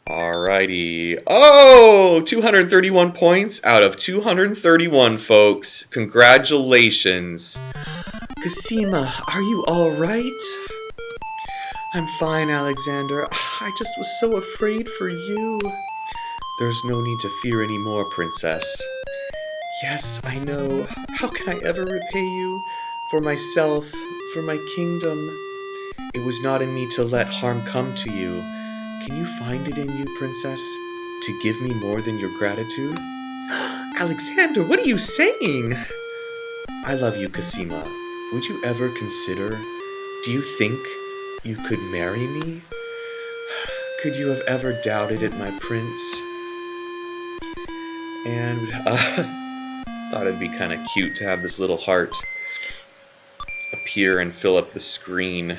Alrighty. Oh! 231 points out of 231, folks. Congratulations. Cosima, are you alright? I'm fine, Alexander. I just was so afraid for you. There's no need to fear anymore, princess. Yes, I know. How can I ever repay you? For myself, for my kingdom. It was not in me to let harm come to you. Can you find it in you, princess, to give me more than your gratitude? Alexander, what are you saying? I love you, Cosima. Would you ever consider? Do you think you could marry me? Could you have ever doubted it, my prince? And thought it'd be kind of cute to have this little heart appear and fill up the screen.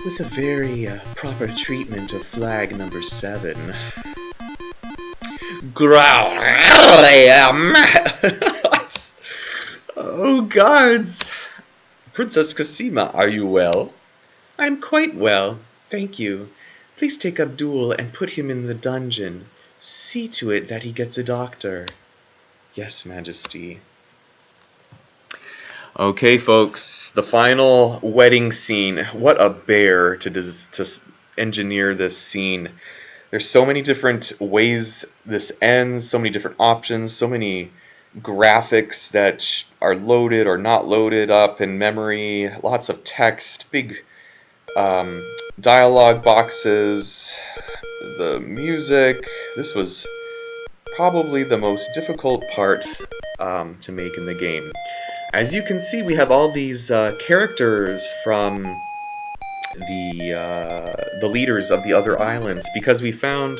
With a very proper treatment of flag number 7. growl. Oh, guards! Princess Cosima, are you well? I'm quite well, thank you. Please take Abdul and put him in the dungeon. See to it that he gets a doctor. Yes, Majesty. Okay, folks, the final wedding scene. What a bear to engineer this scene. There's so many different ways this ends, so many different options, so many graphics that are loaded or not loaded up in memory, lots of text, big um, dialogue boxes, the music. This was probably the most difficult part to make in the game. As you can see, we have all these characters from the leaders of the other islands, because we found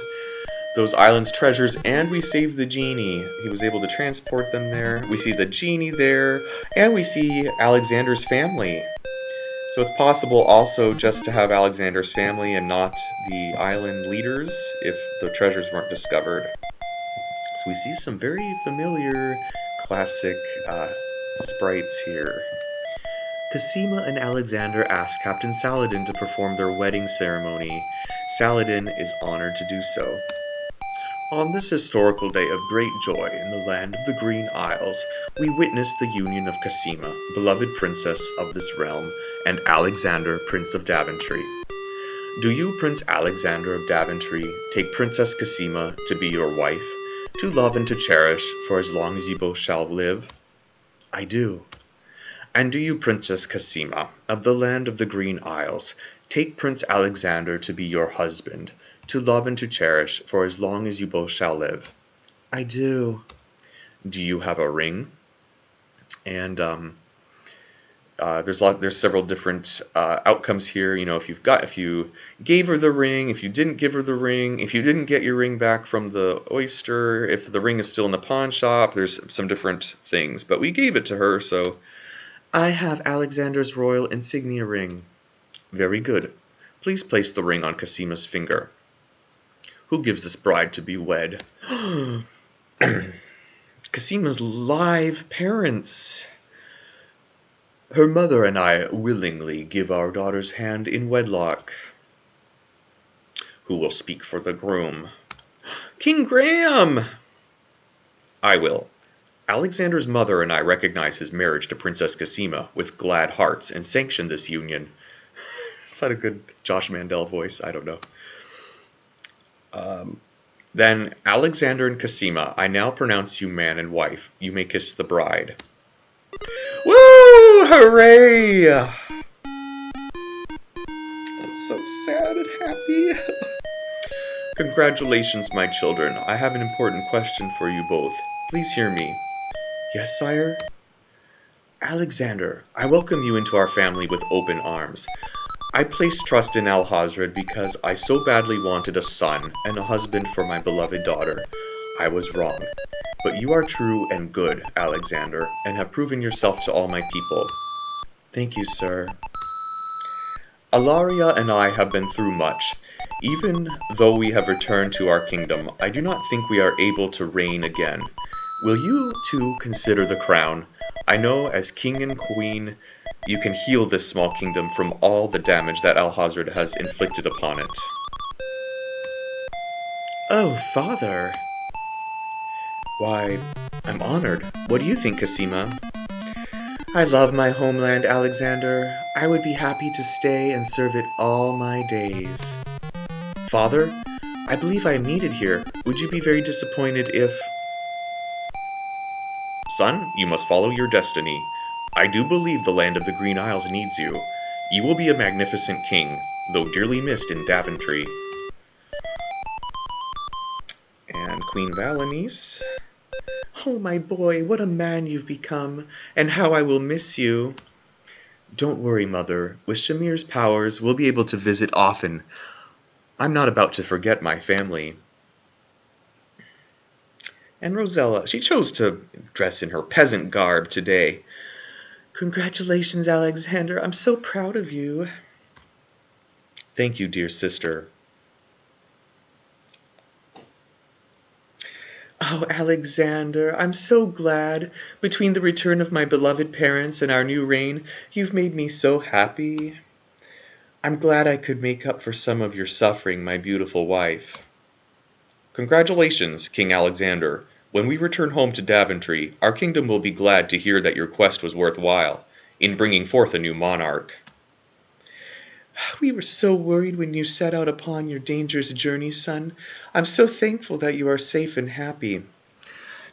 those islands' treasures and we saved the genie. He was able to transport them there. We see the genie there, and we see Alexander's family. So it's possible also just to have Alexander's family and not the island leaders if the treasures weren't discovered. So we see some very familiar classic sprites here. Cosima and Alexander ask Captain Saladin to perform their wedding ceremony. Saladin is honored to do so. On this historical day of great joy in the land of the Green Isles, we witness the union of Cosima, beloved princess of this realm, and Alexander, Prince of Daventry. Do you, Prince Alexander of Daventry, take Princess Cosima to be your wife, to love and to cherish for as long as you both shall live? I do. And do you, Princess Cosima, of the land of the Green Isles, take Prince Alexander to be your husband, to love and to cherish for as long as you both shall live? I do. Do you have a ring? And there's several different outcomes here. You know, if you gave her the ring, if you didn't give her the ring, if you didn't get your ring back from the oyster, if the ring is still in the pawn shop, there's some different things. But we gave it to her, so I have Alexander's royal insignia ring. Very good. Please place the ring on Cosima's finger. Who gives this bride to be wed? Cosima's live parents. Her mother and I willingly give our daughter's hand in wedlock. Who will speak for the groom? King Graham! I will. Alexander's mother and I recognize his marriage to Princess Cosima with glad hearts and sanction this union. Is that a good Josh Mandel voice? I don't know. Then, Alexander and Cosima, I now pronounce you man and wife. You may kiss the bride. Woo! Hooray! That's so sad and happy. Congratulations, my children. I have an important question for you both. Please hear me. Yes, sire? Alexander, I welcome you into our family with open arms. I placed trust in Alhazred because I so badly wanted a son and a husband for my beloved daughter. I was wrong. But you are true and good, Alexander, and have proven yourself to all my people. Thank you, sir. Alaria and I have been through much. Even though we have returned to our kingdom, I do not think we are able to reign again. Will you, too, consider the crown? I know, as king and queen, you can heal this small kingdom from all the damage that Alhazred has inflicted upon it. Oh, father! Why, I'm honored. What do you think, Cosima? I love my homeland, Alexander. I would be happy to stay and serve it all my days. Father, I believe I am needed here. Would you be very disappointed if... Son, you must follow your destiny. I do believe the land of the Green Isles needs you. You will be a magnificent king, though dearly missed in Daventry. And Queen Valenice. Oh, my boy, what a man you've become, and how I will miss you. Don't worry, Mother. With Shamir's powers, we'll be able to visit often. I'm not about to forget my family. And Rosella, she chose to dress in her peasant garb today. Congratulations, Alexander. I'm so proud of you. Thank you, dear sister. Oh, Alexander, I'm so glad. Between the return of my beloved parents and our new reign, you've made me so happy. I'm glad I could make up for some of your suffering, my beautiful wife. Congratulations, King Alexander. When we return home to Daventry, our kingdom will be glad to hear that your quest was worthwhile in bringing forth a new monarch. We were so worried when you set out upon your dangerous journey, son. I'm so thankful that you are safe and happy.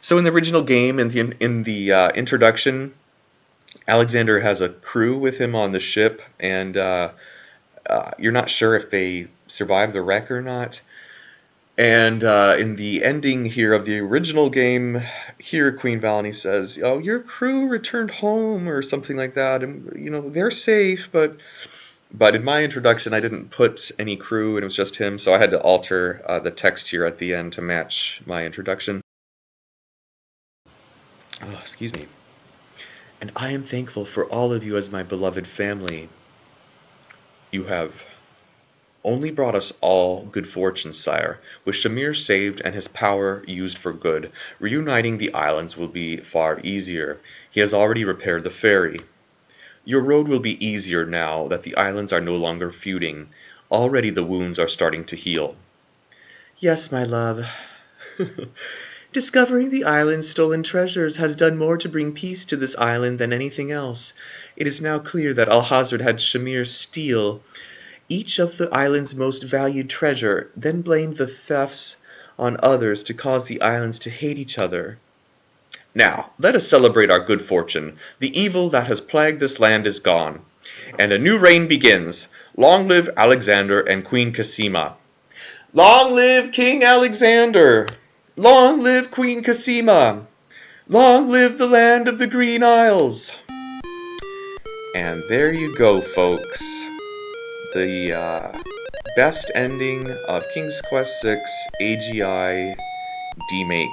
So in the original game, in the introduction, Alexander has a crew with him on the ship, and you're not sure if they survived the wreck or not. And in the ending here of the original game, here Queen Valony says, "Oh, your crew returned home," or something like that, and they're safe. But in my introduction, I didn't put any crew, and it was just him, so I had to alter the text here at the end to match my introduction. Oh, excuse me. And I am thankful for all of you as my beloved family. You have only brought us all good fortune, sire. With Shamir saved and his power used for good, reuniting the islands will be far easier. He has already repaired the ferry. Your road will be easier now that the islands are no longer feuding. Already the wounds are starting to heal. Yes, my love. Discovering the island's stolen treasures has done more to bring peace to this island than anything else. It is now clear that Alhazred had Shamir steal each of the island's most valued treasure, then blamed the thefts on others to cause the islands to hate each other. Now, let us celebrate our good fortune. The evil that has plagued this land is gone, and a new reign begins. Long live Alexander and Queen Cassima. Long live King Alexander! Long live Queen Cassima! Long live the land of the Green Isles! And there you go, folks. The best ending of King's Quest VI AGI Demake.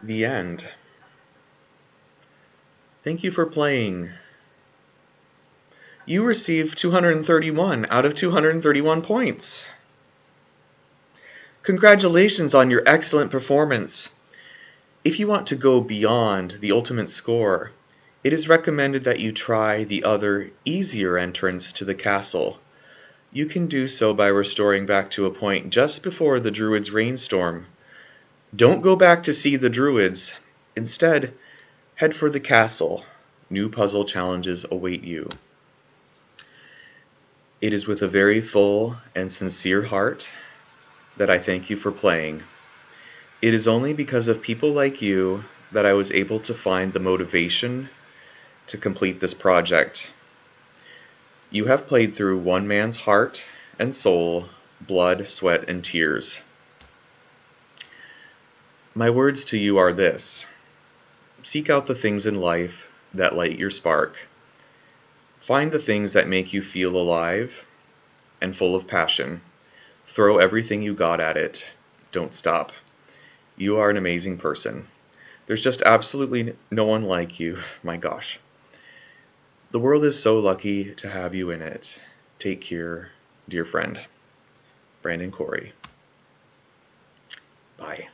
The end. Thank you for playing. You received 231 out of 231 points. Congratulations on your excellent performance. If you want to go beyond the ultimate score, it is recommended that you try the other, easier entrance to the castle. You can do so by restoring back to a point just before the Druids' rainstorm. Don't go back to see the Druids. Instead, head for the castle. New puzzle challenges await you. It is with a very full and sincere heart that I thank you for playing. It is only because of people like you that I was able to find the motivation to complete this project. You have played through one man's heart and soul, blood, sweat, and tears. My words to you are this: seek out the things in life that light your spark. Find the things that make you feel alive and full of passion. Throw everything you got at it. Don't stop. You are an amazing person. There's just absolutely no one like you. My gosh. The world is so lucky to have you in it. Take care, dear friend. Brandon Corey. Bye.